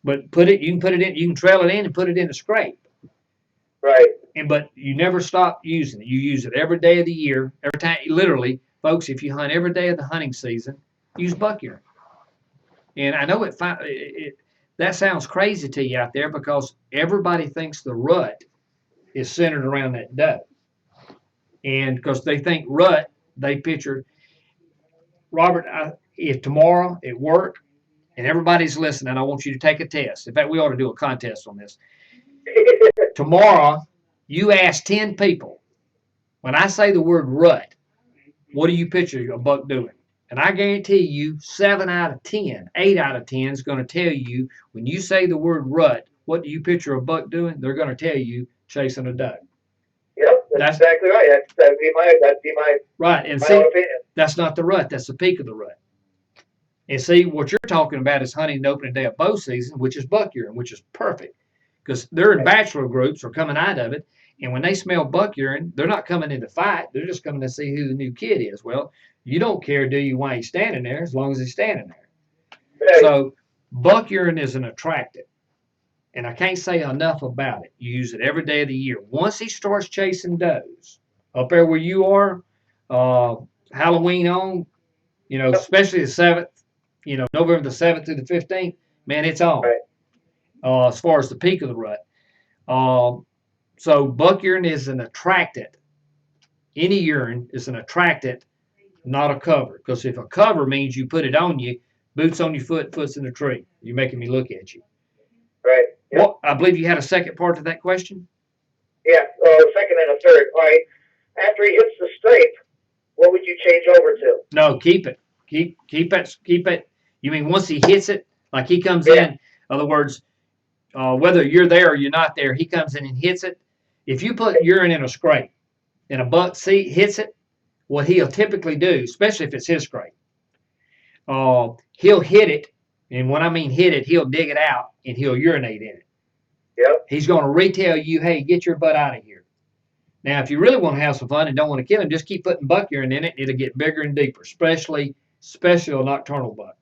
S2: but you can put it in. You can trail it in and put it in a scrape.
S3: Right.
S2: But you never stop using it. You use it every day of the year. Every time, literally, folks. If you hunt every day of the hunting season, use buck urine. And I know that sounds crazy to you out there, because everybody thinks the rut is centered around that doe. And because they think rut, they picture, Robert, if tomorrow at work, and everybody's listening, I want you to take a test. In fact, we ought to do a contest on this. Tomorrow, you ask 10 people, when I say the word rut, what do you picture a buck doing? And I guarantee you 8 out of 10 is going to tell you, when you say the word rut, what do you picture a buck doing? They're going to tell you chasing a doe.
S3: Yep, that's exactly right. That'd be my
S2: right. And
S3: my
S2: see,
S3: own opinion.
S2: That's not the rut. That's the peak of the rut. And see, what you're talking about is hunting the opening day of bow season, which is buck urine, which is perfect, because they're in bachelor groups or coming out of it. And when they smell buck urine, they're not coming in to fight. They're just coming to see who the new kid is. Well, you don't care, do you, why he's standing there, as long as he's standing there.
S3: Hey,
S2: So buck urine is an attractant, and I can't say enough about it. You use it every day of the year. Once he starts chasing does, up there where you are, uh, Halloween on, especially the 7th, November the 7th through the 15th, man, it's on.
S3: right.
S2: As far as the peak of the rut. Uh, so buck urine is an attractant. Any urine is an attractant, not a cover. Because if a cover means you put it on you, boots on your foot, foot's in the tree. You're making me look at you.
S3: Right. Yep.
S2: Well, I believe you had a second part to that question.
S3: Yeah. Second and a third. All right. After he hits the scrape, what would you change over to?
S2: No, keep it. Keep it. You mean once he hits it, like he comes
S3: Yeah.
S2: in, in other words, whether you're there or you're not there, he comes in and hits it. If you put urine in a scrape and a buck hits it, what he'll typically do, especially if it's his scrape, he'll hit it. And when I mean hit it, he'll dig it out and he'll urinate in it.
S3: Yep.
S2: He's going to retell you, hey, get your butt out of here. Now, if you really want to have some fun and don't want to kill him, just keep putting buck urine in it. It'll get bigger and deeper, especially a nocturnal buck.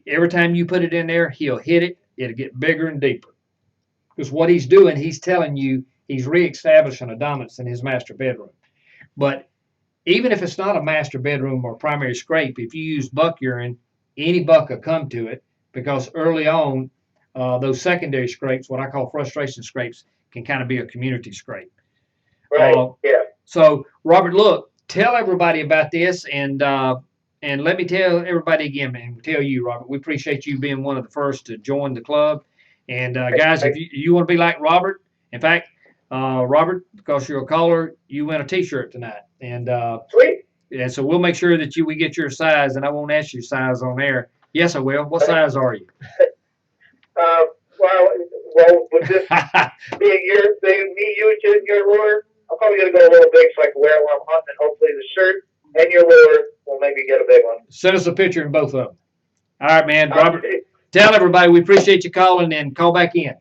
S2: Every time you put it in there, he'll hit it. It'll get bigger and deeper. Because what he's doing, he's telling you he's reestablishing a dominance in his master bedroom. But even if it's not a master bedroom or primary scrape, if you use buck urine, any buck will come to it because early on, those secondary scrapes, what I call frustration scrapes, can kind of be a community scrape.
S3: Right. Yeah.
S2: So, Robert, look, tell everybody about this, and let me tell everybody again, man. Tell you, Robert, we appreciate you being one of the first to join the club. And guys, if you want to be like Robert, in fact, Robert, because you're a caller, you win a T-shirt tonight. And
S3: Sweet.
S2: and so we'll make sure that we get your size, and I won't ask you size on air. Yes, I will. What size are you?
S3: Well, with this being me, you, and your lure, I'm probably gonna go a little big so I can wear it while I'm hunting. And hopefully, the shirt and your lure will maybe get a big one.
S2: Send us a picture in both of them. All right, man. Robert, tell everybody we appreciate you calling and call back in.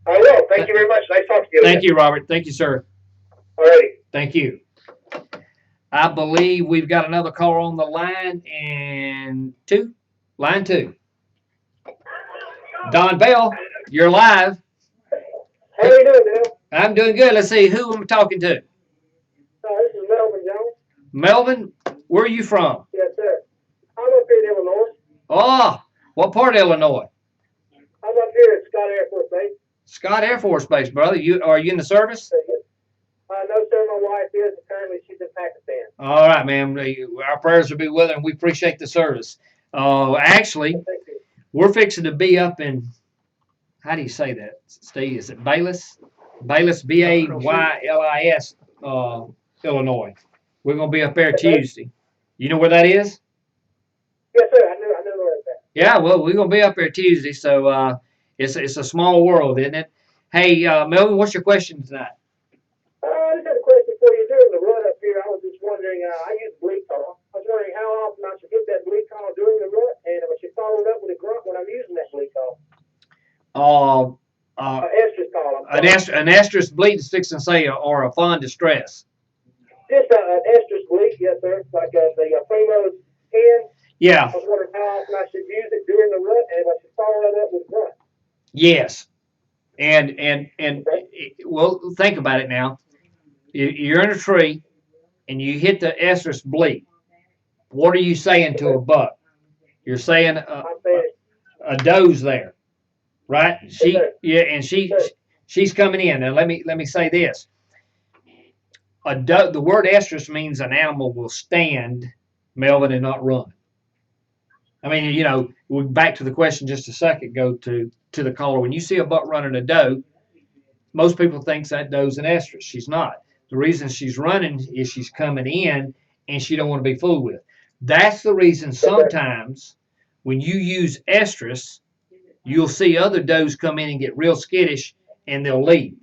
S3: I will. Thank you very much. Nice talking to you.
S2: Thank you, Robert. Thank you, sir.
S3: All righty.
S2: Thank you. I believe we've got another caller on the line line two. Don Bell, you're live.
S3: How you doing, Dale?
S2: I'm doing good. Let's see, who am I talking to?
S3: This is Melvin Jones.
S2: Melvin, where are you from?
S3: Yes, sir. I'm up here in Illinois.
S2: Oh, what part of Illinois?
S3: I'm up here at Scott Air Force Base.
S2: Scott Air Force Base, brother. Are you in the service?
S3: No, sir. My wife is. Currently, she's in Pakistan.
S2: All right, man. Our prayers will be with her, and we appreciate the service. Actually, we're fixing to be up in, how do you say that, Steve? Is it Bayless? Bayless, Baylis, Illinois. We're going to be up there Tuesday. You know where that is?
S3: Yes, sir. I know where it's at.
S2: Yeah, well, we're going to be up there Tuesday, so it's a small world, isn't it? Hey, Melvin, what's your question tonight?
S3: I just had a question for you. During the rut up here, I was just wondering, I use bleed call. I was wondering how often I should hit that bleed call during the rut, and if I should follow it up with a grunt when I'm using that bleed call. Estrus call.
S2: An estrus bleed is fixing to say, or a fond distress.
S3: Just an estrus bleed, yes, sir. Like the Primo's 10.
S2: Yeah.
S3: I was wondering how often I should use it during the rut, and if I should follow that up with a grunt.
S2: Yes. And well, think about it now. You're in a tree, and you hit the estrus bleed. What are you saying to a buck? You're saying a doe's there, right? She's coming in. Now let me say this. A doe, the word estrus means an animal will stand, Melvin, and not run. I mean, back to the question just a second ago to the caller. When you see a buck running a doe, most people think that doe's an estrus. She's not. The reason she's running is she's coming in and she don't want to be fooled with. That's the reason sometimes when you use estrus, you'll see other does come in and get real skittish and they'll leave.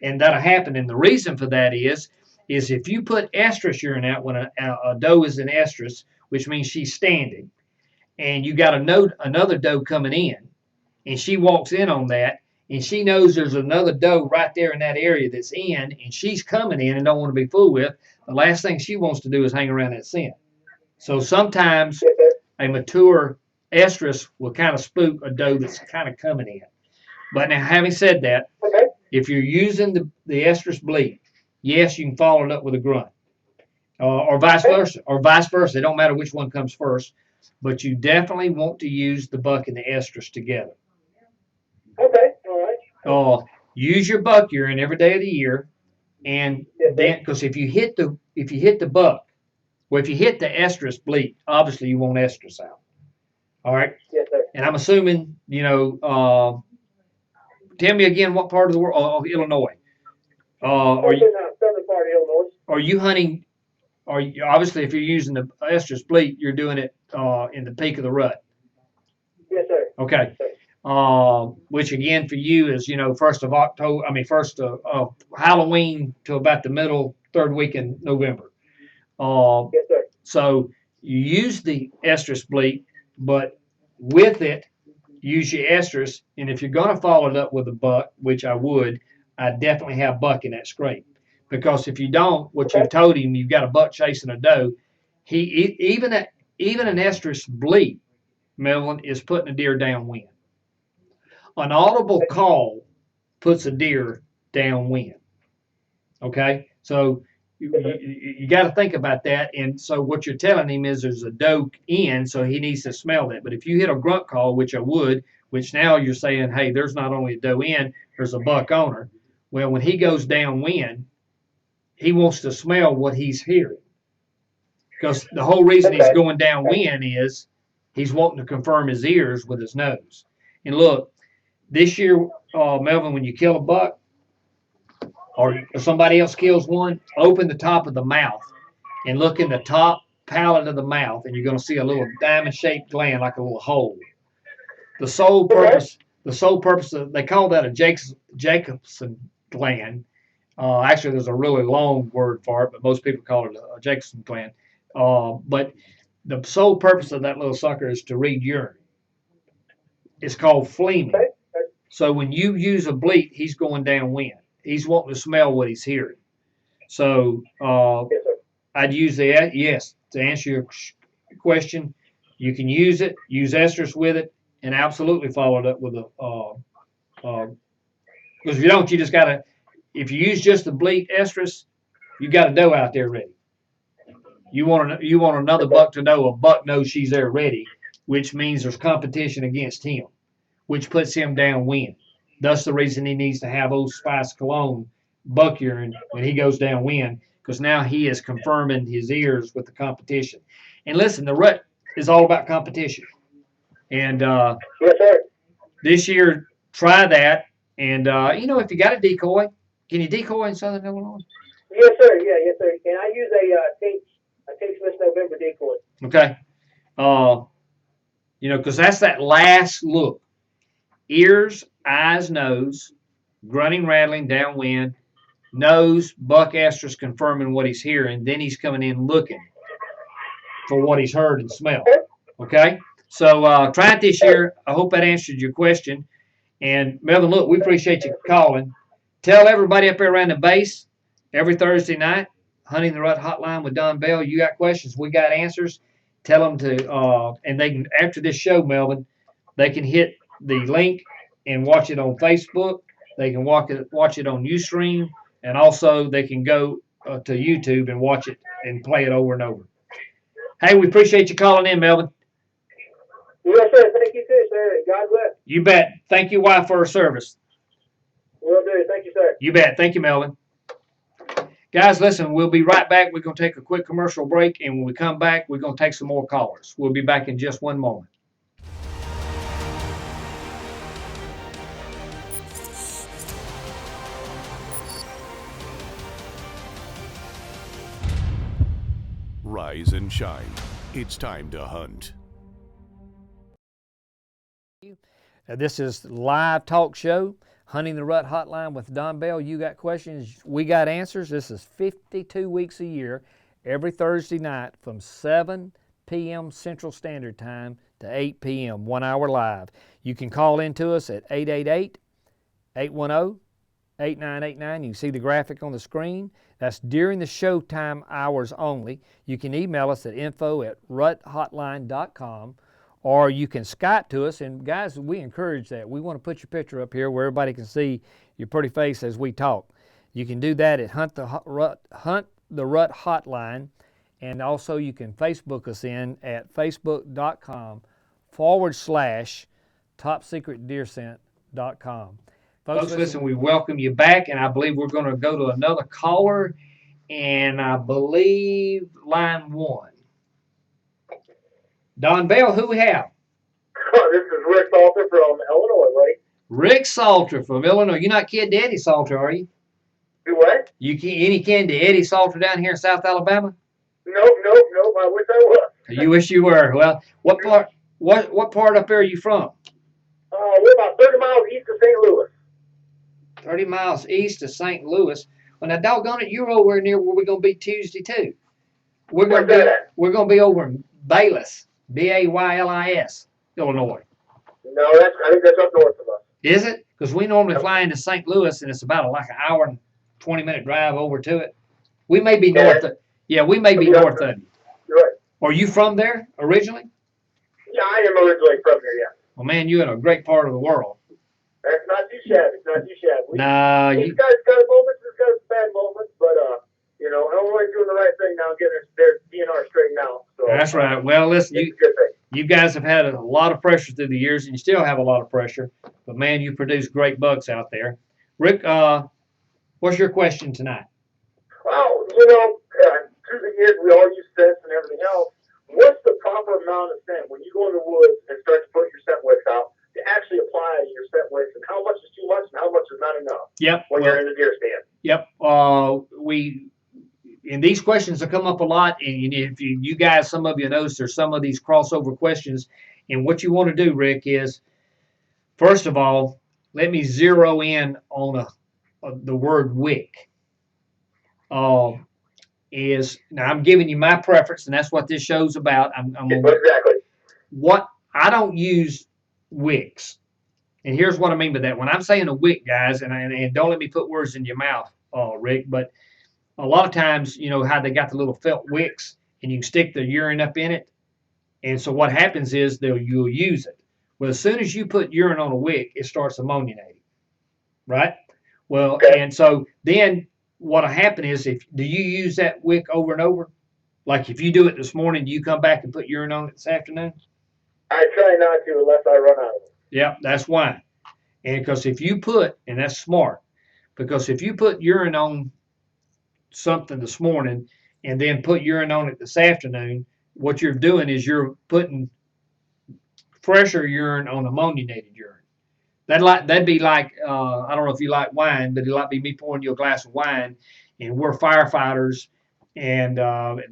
S2: And that'll happen. And the reason for that is if you put estrus urine out when a doe is in estrus, which means she's standing, and you got another doe coming in, and she walks in on that, and she knows there's another doe right there in that area that's in, and she's coming in and don't want to be fooled with, the last thing she wants to do is hang around that scent. So sometimes
S3: Yes, sir.
S2: a mature estrus will kind of spook a doe that's kind of coming in. But now, having said that,
S3: Okay.
S2: if you're using the estrus bleat, yes, you can follow it up with a grunt, or vice versa, It don't matter which one comes first, but you definitely want to use the buck and the estrus together.
S3: Okay. All right.
S2: Use your buck urine every day of the year, and
S3: Yes, sir.
S2: then because if you hit the buck, well, if you hit the estrus bleat, obviously you want estrus out. All right,
S3: Yes, sir.
S2: and I'm assuming tell me again what part of the world of Illinois.
S3: Up in southern part of Illinois.
S2: Are you hunting? Are you, obviously if you're using the estrus bleat, you're doing it in the peak of the rut.
S3: Yes, sir.
S2: Okay.
S3: Yes, sir.
S2: Which again for you is first of October. I mean first of Halloween to about the middle third week in November.
S3: Yes, sir.
S2: So you use the estrus bleat, but with it use your estrus. And if you're going to follow it up with a buck, which I definitely have buck in that scrape. Because if you don't, what
S3: Okay.
S2: you've told him, you've got a buck chasing a doe. Even an estrus bleat, Melvin, is putting a deer downwind. An audible call puts a deer downwind. Okay, so you got to think about that. And so what you're telling him is there's a doe in, so he needs to smell that. But if you hit a grunt call, which I would, which now you're saying, hey, there's not only a doe in, there's a buck on her. Well, when he goes downwind, he wants to smell what he's hearing. Because the whole reason he's
S3: Okay.
S2: going downwind is he's wanting to confirm his ears with his nose. And look, this year, Melvin, when you kill a buck, or somebody else kills one, open the top of the mouth and look in the top palate of the mouth, and you're going to see a little diamond-shaped gland, like a little hole. The sole purpose of, they call that a Jacobson gland. Actually, there's a really long word for it, but most people call it a Jacobson gland. But the sole purpose of that little sucker is to read urine. It's called phlegming.
S3: Okay.
S2: So when you use a bleat, he's going downwind. He's wanting to smell what he's hearing. So
S3: Yes, sir.
S2: I'd use yes, to answer your question. You can use it, use estrus with it, and absolutely follow it up with because if you don't, you just gotta. If you use just the bleat estrus, you got a doe out there ready. You want another buck to know a buck knows she's there ready, which means there's competition against him, which puts him downwind. Thus the reason he needs to have Old Spice cologne buck urine when he goes downwind, because now he is confirming his ears with the competition. And listen, the rut is all about competition. And
S3: Yes, sir.
S2: this year, try that. And if you got a decoy, can you decoy in Southern Illinois?
S3: Yes, sir. Yeah, yes, sir. And I use a Tate Smith November decoy.
S2: Okay. Because that's that last look. Ears, eyes, nose, grunting, rattling, downwind, nose, buck estrus confirming what he's hearing. Then he's coming in looking for what he's heard and smelled. Okay? So try it this year. I hope that answered your question. And Melvin, look, we appreciate you calling. Tell everybody up there around the base every Thursday night, Hunting the Rut Hotline with Don Bell. You got questions, we got answers. Tell them to, and they can, after this show, Melvin, they can hit the link and watch it on Facebook. They can watch it on Ustream, and also they can go to YouTube and watch it and play it over and over. Hey, we appreciate you calling in, Melvin.
S3: Yes, sir. Thank you, too, sir. God bless.
S2: You bet. Thank you, wife, for her service.
S3: Will do. Thank you, sir.
S2: You bet. Thank you, Melvin. Guys, listen, we'll be right back. We're going to take a quick commercial break, and when we come back, we're going to take some more callers. We'll be back in just one moment.
S5: Rise and shine. It's time to hunt.
S1: This is live talk show, Hunting the Rut Hotline with Don Bell. You got questions, we got answers. This is 52 weeks a year, every Thursday night from 7 p.m. Central Standard Time to 8 p.m., 1 hour live. You can call in to us at 888-810-5800. 8989. You can see the graphic on the screen. That's during the showtime hours only. You can email us at info@ruthotline.com, or you can Skype to us. And guys, we encourage that. We want to put your picture up here where everybody can see your pretty face as we talk. You can do that at Hunt the Rut Hotline, and also you can Facebook us in at facebook.com/topsecretdeerscent.com.
S2: Folks, listen, we welcome you back, and I believe we're going to go to another caller, and I believe line 1. Don Bell, who we have?
S3: This is Rick Salter from Illinois, buddy.
S2: Rick Salter from Illinois. You're not kin to Eddie Salter, are you?
S3: Do what?
S2: You any kin to Eddie Salter down here in South Alabama?
S3: Nope. I wish I was.
S2: You wish you were. Well, what part up there are you from?
S3: We're about 30 miles east of St. Louis.
S2: 30 miles east of St. Louis. Well, now, doggone it, you're over near where we're going to be Tuesday, too. We're going to be over in Baylis, Baylis, Illinois.
S3: No, I think that's up north of us.
S2: Is it? Because we normally fly into St. Louis, and it's about like an hour and 20-minute drive over to it. We may be north of we may be north of you.
S3: You're right.
S2: Are you from there originally?
S3: Yeah, I am originally from here, yeah.
S2: Well, man, you're in a great part of the world.
S3: That's not too shabby.
S2: Nah,
S3: These guys got moments, this guy's bad moments, but Illinois doing the right thing now, getting their DNR straightened out. So
S2: that's right. Well, listen,
S3: it's a good thing.
S2: You guys have had a lot of pressure through the years, and you still have a lot of pressure. But man, you produce great bucks out there. Rick, what's your question tonight?
S3: Well, through the years we all use scents and everything else. What's the proper amount of scent when you go in the woods and start to put your scent wicks out to actually apply your scent wicks, and how much is too much and how much is not enough?
S2: Yep.
S3: When you're in the deer stand.
S2: Yep. And these questions have come up a lot, and if you guys, some of you notice there's some of these crossover questions, and what you want to do, Rick, is first of all, let me zero in on the word wick. Now I'm giving you my preference, and that's what this show's about.
S3: Exactly.
S2: What I don't use wicks, and here's what I mean by that. When I'm saying a wick, guys, and don't let me put words in your mouth, Rick, but a lot of times, you know how they got the little felt wicks, and you can stick the urine up in it, and so what happens is you'll use it. Well, as soon as you put urine on a wick, it starts ammoniating, right? Well, and so then what'll happen is, do you use that wick over and over? Like if you do it this morning, do you come back and put urine on it this afternoon?
S3: I try not to unless I run out of it.
S2: Yep, that's why. And because and that's smart, because if you put urine on something this morning and then put urine on it this afternoon, what you're doing is you're putting fresher urine on ammoniated urine. That'd be like I don't know if you like wine, but it'd like be me pouring you a glass of wine, and we're firefighters, and the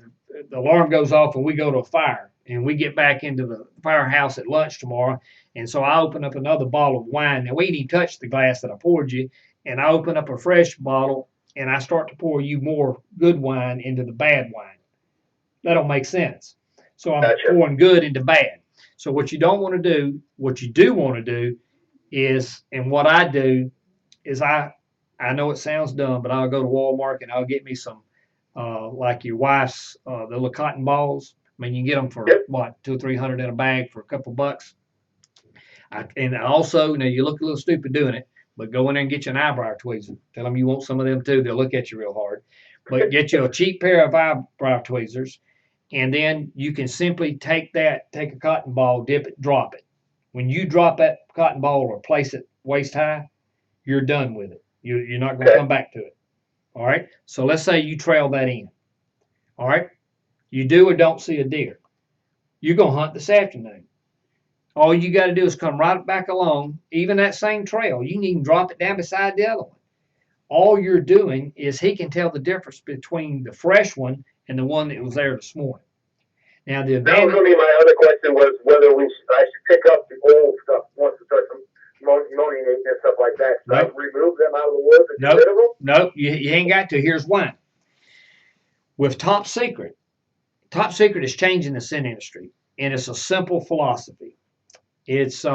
S2: alarm goes off and we go to a fire, and we get back into the firehouse at lunch tomorrow, and so I open up another bottle of wine. Now we ain't even touched the glass that I poured you, and I open up a fresh bottle and I start to pour you more good wine into the bad wine. That don't make sense. So I'm pouring good into bad. So what you don't want to do, what you do want to do is, and what I do is I know it sounds dumb, but I'll go to Walmart and I'll get me some, like your wife's, the little cotton balls. I mean, you can get them for what, $200 or $300 in a bag for a couple bucks. And also, you look a little stupid doing it, but go in there and get you an eyebrow tweezer. Tell them you want some of them too. They'll look at you real hard. But get you a cheap pair of eyebrow tweezers, and then you can simply take a cotton ball, dip it, drop it. When you drop that cotton ball or place it waist high, you're done with it. You're not going to come back to it. All right? So let's say you trail that in. All right? You do or don't see a deer. You're going to hunt this afternoon. All you got to do is come right back along, even that same trail. You can even drop it down beside the other one. All you're doing is he can tell the difference between the fresh one and the one that was there this morning. Now, the advantage.
S3: That was going to be my other question, was whether I should pick up the old stuff once it starts ammoniating and stuff like that. Nope. Remove them out of the woods and get rid of them?
S2: Nope, you ain't got to. Here's why. With Top Secret is changing the scent industry, and it's a simple philosophy. It's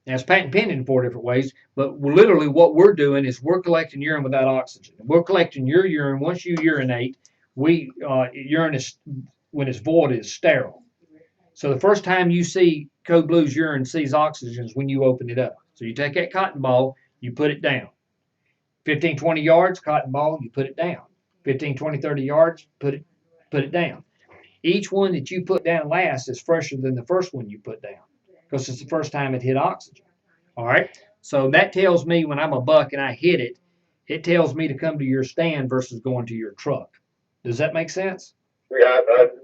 S2: Now, it's patent pending in 4 different ways, but literally what we're doing is we're collecting urine without oxygen. We're collecting your urine. Once you urinate, urine is, when it's void, is sterile. So the first time you see Code Blue's urine sees oxygen is when you open it up. So you take that cotton ball, you put it down. 15, 20 yards, cotton ball, you put it down. 15, 20, 30 yards, put it down. Each one that you put down last is fresher than the first one you put down because it's the first time it hit oxygen. All right. So that tells me when I'm a buck and I hit it, it tells me to come to your stand versus going to your truck. Does that make sense?
S3: Yeah,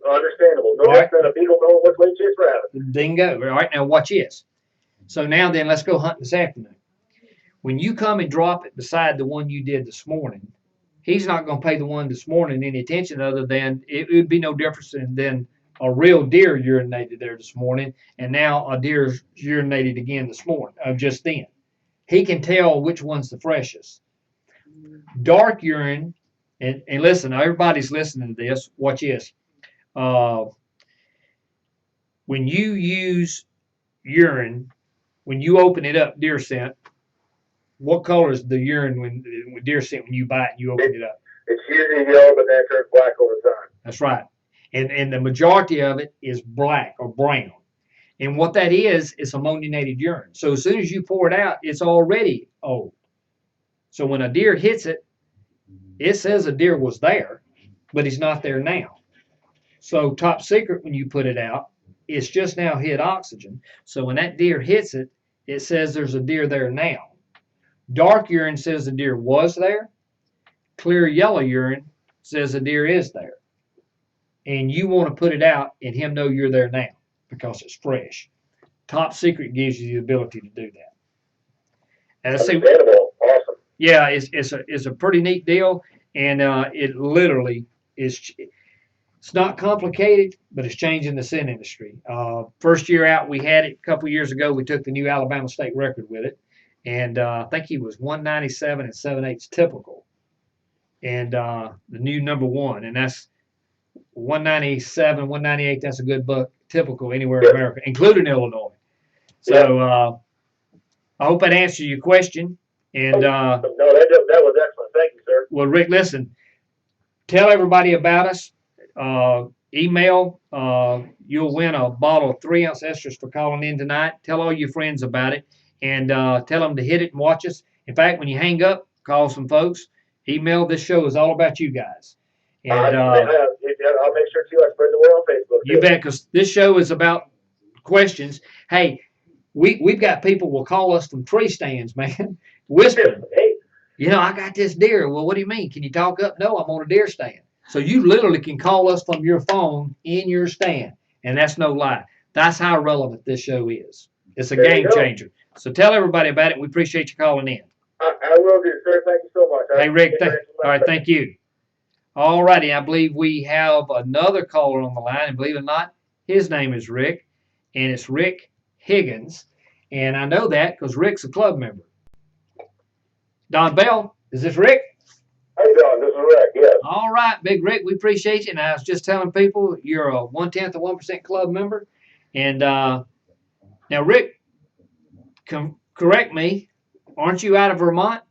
S3: understandable. No less than a beagle knowing which way to chase rabbit.
S2: Bingo. All right. Now watch this. So now then, let's go hunt this afternoon. When you come and drop it beside the one you did this morning, he's not going to pay the one this morning any attention other than it would be no difference than a real deer urinated there this morning, and now a deer urinated again this morning, just then. He can tell which one's the freshest. Dark urine, and listen, everybody's listening to this. Watch this. When you use urine, when you open it up, deer scent, what color is the urine when deer scent when you bite and you open it up?
S3: It's usually yellow, but then it turns black over time.
S2: That's right. And the majority of it is black or brown. And what that is ammoniated urine. So as soon as you pour it out, it's already old. So when a deer hits it, it says a deer was there, but he's not there now. So top secret, when you put it out, it's just now hit oxygen. So when that deer hits it, it says there's a deer there now. Dark urine says the deer was there. Clear yellow urine says the deer is there. And you want to put it out and him know you're there now because it's fresh. Top secret gives you the ability to do that. And
S3: understandable. Awesome.
S2: Yeah, it's a pretty neat deal, and it literally is. It's not complicated, but it's changing the scent industry. First year out, we had it a couple years ago. We took the new Alabama state record with it, and I think he was 197 and 7/8 typical, and the new number one, and that's 197, 198. That's a good buck typical anywhere in America, including Illinois. So I hope that answers your question. And
S3: no, that was excellent. Thank you, sir.
S2: Well, Rick, listen, tell everybody about us. Email. You'll win a bottle of 3-ounce estrus for calling in tonight. Tell all your friends about it, and tell them to hit it and watch us. In fact, when you hang up, call some folks. Email. This show is all about you guys. And
S3: I'll make sure too. I spread the word on Facebook.
S2: You bet, because this show is about questions. Hey, we've got people will call us from tree stands, man, whispering.
S3: Hey,
S2: I got this deer. Well, what do you mean? Can you talk up? No, I'm on a deer stand. So you literally can call us from your phone in your stand, and that's no lie. That's how relevant this show is. It's a game changer. So tell everybody about it. We appreciate you calling in.
S3: I will do, sir. Thank you so much.
S2: Hey, Rick. All right, thank you. All righty. I believe we have another caller on the line, and believe it or not, his name is Rick, and it's Rick Higgins. And I know that because Rick's a club member. Don Bell, is this Rick?
S3: Hey, Don, this is Rick, yes.
S2: All right, Big Rick, we appreciate you. And I was just telling people you're a 1/10 of 1% club member. And now, Rick, correct me, aren't you out of Vermont?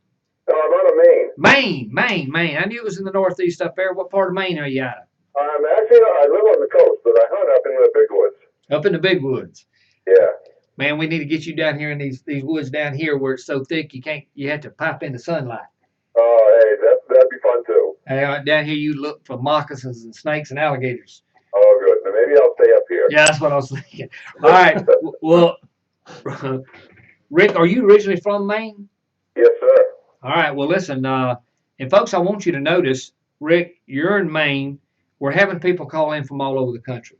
S3: No, I'm out of
S2: Maine. I knew it was in the northeast up there. What part of Maine are you out of?
S3: I live on the coast, but I hunt up in the big woods.
S2: Up in the big woods.
S3: Yeah.
S2: Man, we need to get you down here in these woods down here where it's so thick you have to pipe in the sunlight.
S3: Oh, hey, that'd be fun too.
S2: Down here you look for moccasins and snakes and alligators.
S3: Oh, good. Then maybe I'll stay up here.
S2: Yeah, that's what I was thinking. All right. Well, Rick, are you originally from Maine?
S3: Yes, sir.
S2: All right. Well, listen, and folks, I want you to notice, Rick, you're in Maine. We're having people call in from all over the country.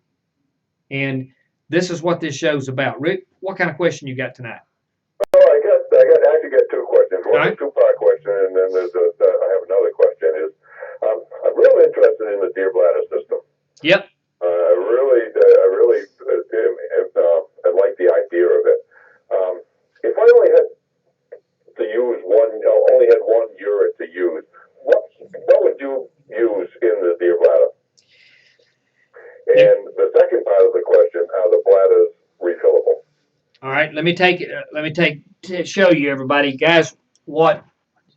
S2: And this is what this show's about. Rick, what kind of question you got tonight?
S3: Well, I actually got two questions. One is a two-part question, and then I have another question. I'm really interested in the deer bladder system.
S2: Yep.
S3: I really like the idea of it. If I only had one urine to use, what would you use in the deer bladder? And the second part of the question, are the bladders refillable?
S2: All right, let me show you, everybody, guys. What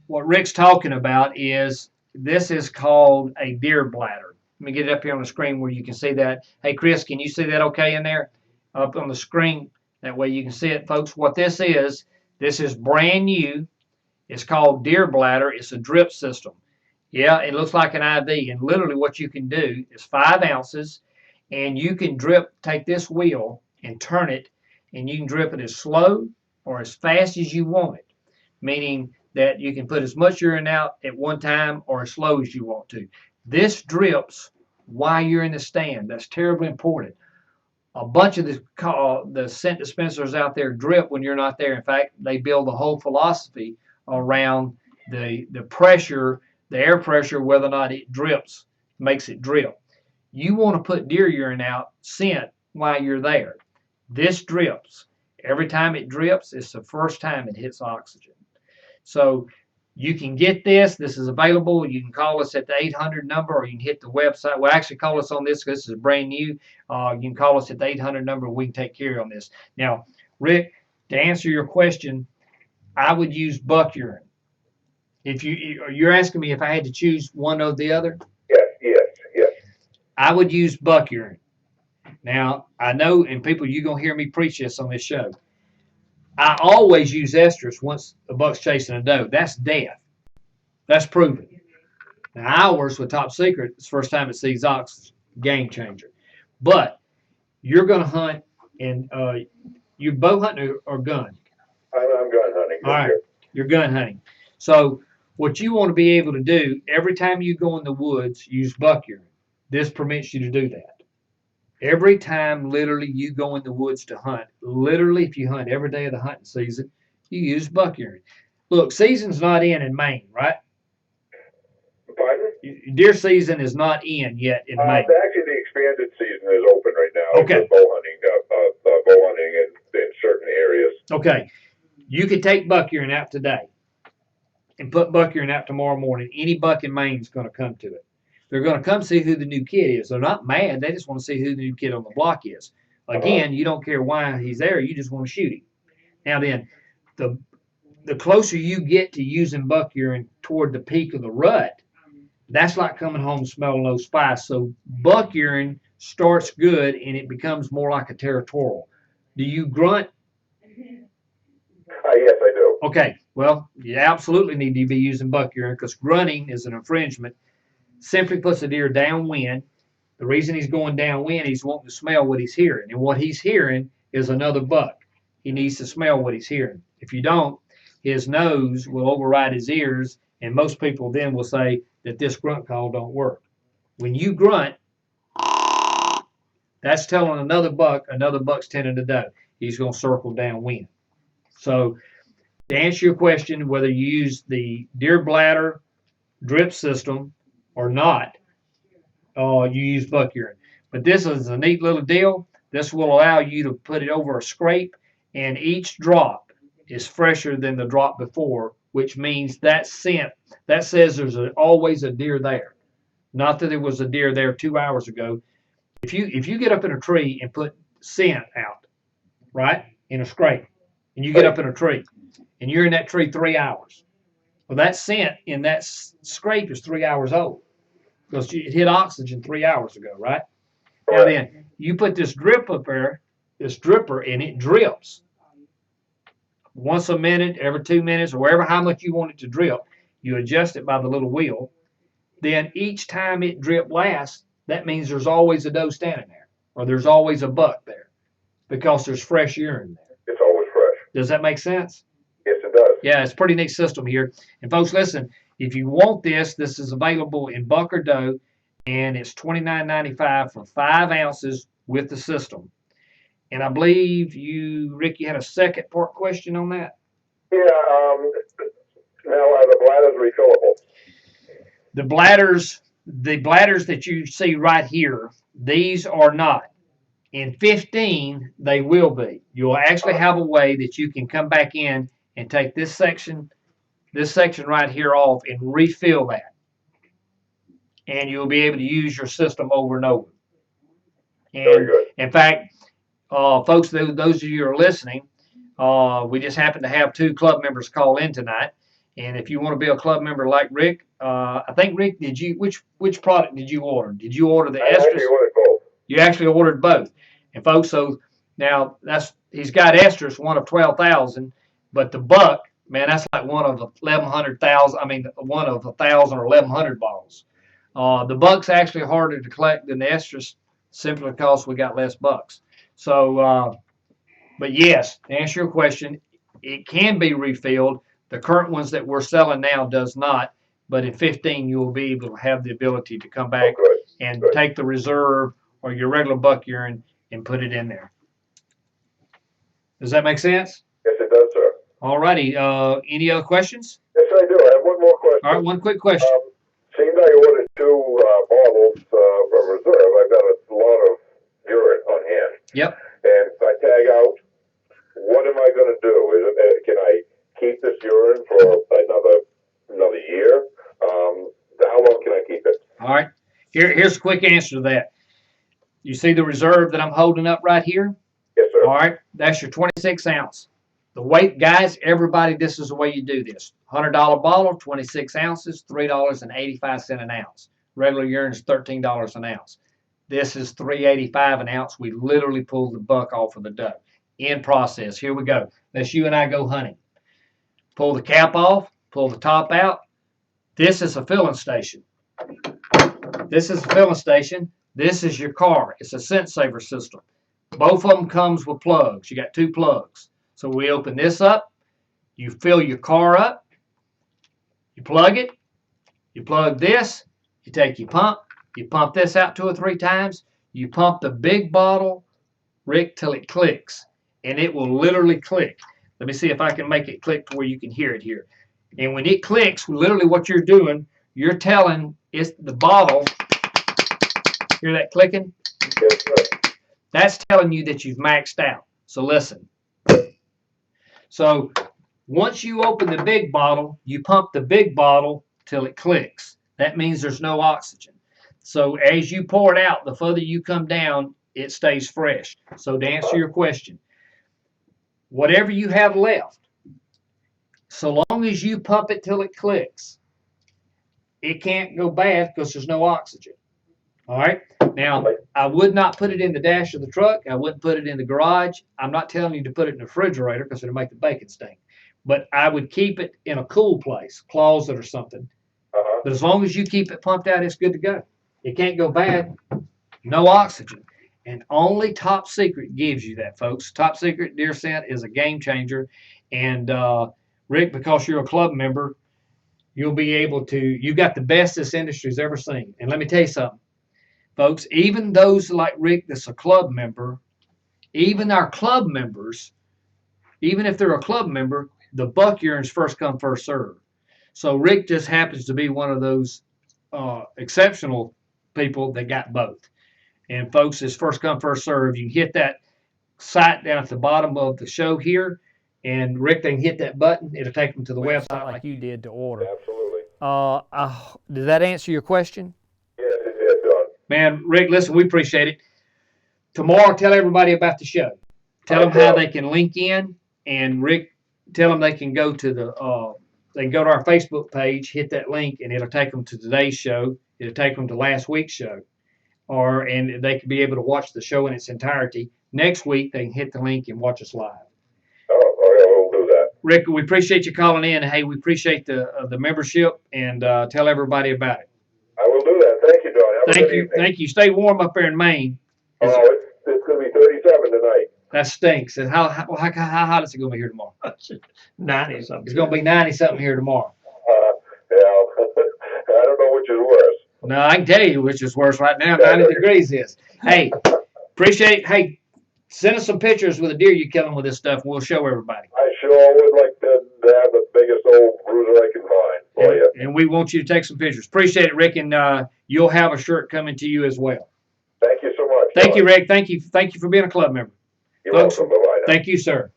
S2: Rick's talking about is this is called a deer bladder. Let me get it up here on the screen where you can see that. Hey, Chris, can you see that okay in there? Up on the screen. That way you can see it, folks. What this is brand new. It's called deer bladder. It's a drip system. Yeah, it looks like an IV. And literally what you can do is 5 ounces, and you can take this wheel and turn it, and you can drip it as slow or as fast as you want it, meaning that you can put as much urine out at one time or as slow as you want to. This drips while you're in the stand. That's terribly important. A bunch of the scent dispensers out there drip when you're not there. In fact, they build the whole philosophy around the pressure, the air pressure, whether or not it drips, makes it drip. You want to put deer urine out scent while you're there. This drips. Every time it drips, it's the first time it hits oxygen. So you can get this. This is available. You can call us at the 800 number, or you can hit the website. Well, actually, call us on this because this is brand new. You can call us at the 800 number. We can take care of on this. Now, Rick, to answer your question, I would use buck urine. If you're asking me if I had to choose one or the other,
S3: Yes.
S2: I would use buck urine. Now, I know, and people, you're going to hear me preach this on this show. I always use estrus once a buck's chasing a doe. That's death. That's proven. Now, ours with Top Secret, it's the first time it sees oxygen. Game changer. But you're going to hunt, and you bow hunting or gun?
S3: I'm gun hunting.
S2: All right, you're gun hunting. So what you want to be able to do, every time you go in the woods, use buck urine. This permits you to do that. Every time, literally, you go in the woods to hunt, literally, if you hunt every day of the hunting season, you use buck urine. Look, season's not in Maine, right?
S3: Pardon?
S2: Deer season is not in yet in Maine.
S3: Actually, the expanded season is open right now.
S2: Okay.
S3: For bow hunting in certain areas.
S2: Okay. You could take buck urine out today and put buck urine out tomorrow morning. Any buck in Maine is going to come to it. They're going to come see who the new kid is. They're not mad. They just want to see who the new kid on the block is. Again, you don't care why he's there. You just want to shoot him. Now then, the closer you get to using buck urine toward the peak of the rut, that's like coming home smelling no spice. So buck urine starts good, and it becomes more like a territorial. Do you grunt?
S3: Yes, I do.
S2: Okay, well, you absolutely need to be using buck urine because grunting is an infringement. Simply puts the deer downwind. The reason he's going downwind, he's wanting to smell what he's hearing. And what he's hearing is another buck. He needs to smell what he's hearing. If you don't, his nose will override his ears, and most people then will say that this grunt call don't work. When you grunt, that's telling another buck's tending to doe. He's going to circle downwind. So to answer your question, whether you use the deer bladder drip system or not, you use buck urine. But this is a neat little deal. This will allow you to put it over a scrape, and each drop is fresher than the drop before, which means that scent, that says there's always a deer there. Not that there was a deer there 2 hours ago. If you get up in a tree and put scent out, right, in a scrape, and you get up in a tree, and you're in that tree 3 hours, well, that scent in that scrape is 3 hours old because it hit oxygen 3 hours ago, right? Now then, you put this drip up there, this dripper, and it drips once a minute, every 2 minutes, or wherever how much you want it to drip. You adjust it by the little wheel. Then each time it drip lasts, that means there's always a doe standing there, or there's always a buck there, because there's fresh urine there.
S3: It's always fresh.
S2: Does that make sense?
S3: Yes, it does.
S2: Yeah, it's a pretty neat system here. And folks, listen, if you want this is available in buck or doe, and it's $29.95 for 5 ounces with the system. And I believe Rick, you had a second part question on that?
S3: Yeah, now are the bladders refillable?
S2: The bladders that you see right here, these are not. In 15, they will be. You'll actually have a way that you can come back in and take this section right here off and refill that. And you'll be able to use your system over and over. And
S3: Very good.
S2: in fact, folks, those of you who are listening, We just happen to have 2 club members call in tonight. And if you want to be a club member like Rick, I think Rick, which product did you order? Did you order the
S3: I actually
S2: estrus?
S3: ordered both.
S2: You actually ordered both. And folks, so now he's got estrus, one of 12,000, but the buck, man, that's like one of 1,100,000. I mean, one of 1,000 or 1,100 bottles. The buck's actually harder to collect than the estrus, simply because we got less bucks. So, but yes, to answer your question, it can be refilled. The current ones that we're selling now does not, but in 15 you will be able to have the ability to come back and take the reserve or your regular buck urine and put it in there. Does that make sense?
S3: Yes, it does, sir.
S2: All righty. Any other questions?
S3: Yes, I do. I have one more question.
S2: All right, one quick question.
S3: Seems I ordered 2 bottles from reserve. I've got a lot of urine on hand.
S2: Yep.
S3: And if I tag out, what am I going to do? Can I keep this urine for another year? How long can I keep it?
S2: All right. Here's a quick answer to that. You see the reserve that I'm holding up right here?
S3: Yes, sir.
S2: All right. That's your 26 ounce. The weight, guys, everybody, this is the way you do this. $100 bottle, 26 ounces, $3.85 an ounce. Regular urine is $13 an ounce. This is $3.85 an ounce. We literally pulled the buck off of the duck. In process. Here we go. Let's you and I go hunting. Pull the cap off, pull the top out. This is a filling station. This is a filling station. This is your car. It's a scent saver system. Both of them comes with plugs. You got 2 plugs. So we open this up. You fill your car up. You plug it. You plug this. You take your pump. You pump this out 2 or 3 times. You pump the big bottle, Rick, till it clicks. And it will literally click. Let me see if I can make it click to where you can hear it here. And when it clicks, literally what you're doing, you're telling it's the bottle. Hear that clicking?
S3: Yes, sir.
S2: That's telling you that you've maxed out. So listen. So once you open the big bottle, you pump the big bottle till it clicks. That means there's no oxygen. So as you pour it out, the further you come down, it stays fresh. So to answer your question, whatever you have left, so long as you pump it till it clicks, it can't go bad because there's no oxygen. All right. Now, I would not put it in the dash of the truck. I wouldn't put it in the garage. I'm not telling you to put it in the refrigerator because it'll make the bacon stink. But I would keep it in a cool place, closet or something. But as long as you keep it pumped out, it's good to go. It can't go bad. No oxygen. And only Top Secret gives you that, folks. Top Secret Deer Scent is a game changer. And Rick, because you're a club member, you'll be able to, you got the best this industry's ever seen. And let me tell you something, folks, even those like Rick that's a club member, even our club members, even if they're a club member, the buck urine's first come, first serve. So Rick just happens to be one of those exceptional people that got both. And folks, it's first come, first serve. You can hit that site down at the bottom of the show here, and Rick, they can hit that button. It'll take them to the website
S1: like you did to order.
S3: Absolutely.
S1: Did that answer your question?
S3: Yes, it did, Don.
S2: Man, Rick, listen, we appreciate it. Tomorrow, tell everybody about the show. Tell them how they can link in, and Rick, tell them they can go to our Facebook page, hit that link, and it'll take them to today's show. It'll take them to last week's show, and they can be able to watch the show in its entirety. Next week, they can hit the link and watch us live.
S3: Oh, yeah, we'll do that.
S2: Rick, we appreciate you calling in. Hey, we appreciate the membership, and tell everybody about it.
S3: I will do that. Thank you, Don. Have a good evening.
S2: Thank you. Stay warm up there in Maine.
S3: Oh, it's going to be 37 tonight.
S2: That stinks. And how hot is it going to be here tomorrow?
S6: 90 something.
S2: It's going to be 90 something here tomorrow.
S3: Yeah, I don't know which is worse.
S2: No, I can tell you which is worse right now. 90 degrees is. Hey, appreciate. Hey, send us some pictures with the deer you're killing with this stuff. And we'll show everybody.
S3: I sure would like to have the biggest old bruiser I can find for you.
S2: And we want you to take some pictures. Appreciate it, Rick, and you'll have a shirt coming to you as well.
S3: Thank you so much.
S2: Thank you, Rick. Thank you for being a club member.
S3: You're
S2: Folks,
S3: welcome. Bye-bye now.
S2: Thank you, sir.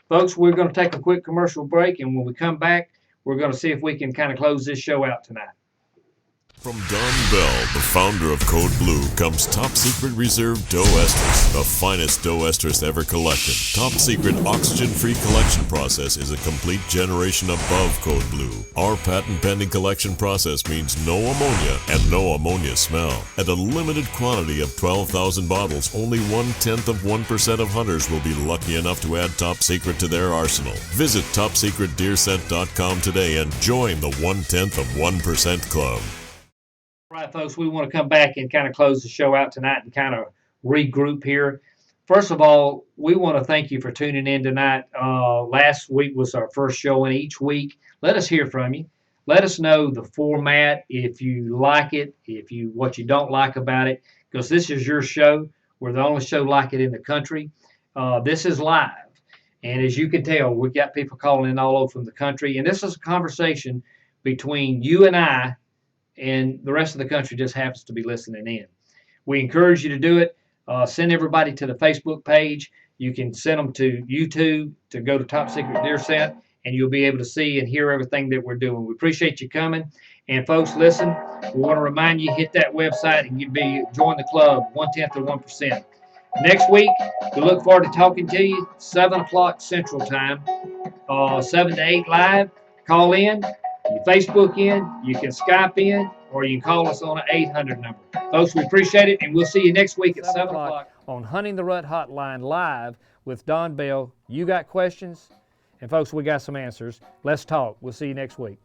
S2: Folks, we're going to take a quick commercial break, and when we come back, we're going to see if we can kind of close this show out tonight.
S4: From Don Bell, the founder of Code Blue, comes Top Secret Reserve Doe Esters, the finest doe estrus ever collected. Top Secret oxygen-free collection process is a complete generation above Code Blue. Our patent-pending collection process means no ammonia and no ammonia smell. At a limited quantity of 12,000 bottles, only 0.1% of hunters will be lucky enough to add Top Secret to their arsenal. Visit TopSecretDeerScent.com today and join the 0.1% club.
S2: All right, folks, we want to come back and kind of close the show out tonight and kind of regroup here. First of all, we want to thank you for tuning in tonight. Last week was our first show, and each week, let us hear from you. Let us know the format, if you like it, what you don't like about it, because this is your show. We're the only show like it in the country. This is live, and as you can tell, we've got people calling in all over from the country, and this is a conversation between you and I, and the rest of the country just happens to be listening in. We encourage you to do it. Send everybody to the Facebook page. You can send them to YouTube to go to Top Secret Deer Scent, and you'll be able to see and hear everything that we're doing. We appreciate you coming. And folks, listen, we want to remind you, hit that website and join the club, 0.1%. Next week, we look forward to talking to you, 7 o'clock Central Time, 7 to 8 live. Call in. You Facebook in, you can Skype in, or you can call us on an 800 number. Folks, we appreciate it, and we'll see you next week at 7 o'clock.
S1: On Hunting the Rut Hotline live with Don Bell. You got questions? And folks, we got some answers. Let's talk. We'll see you next week.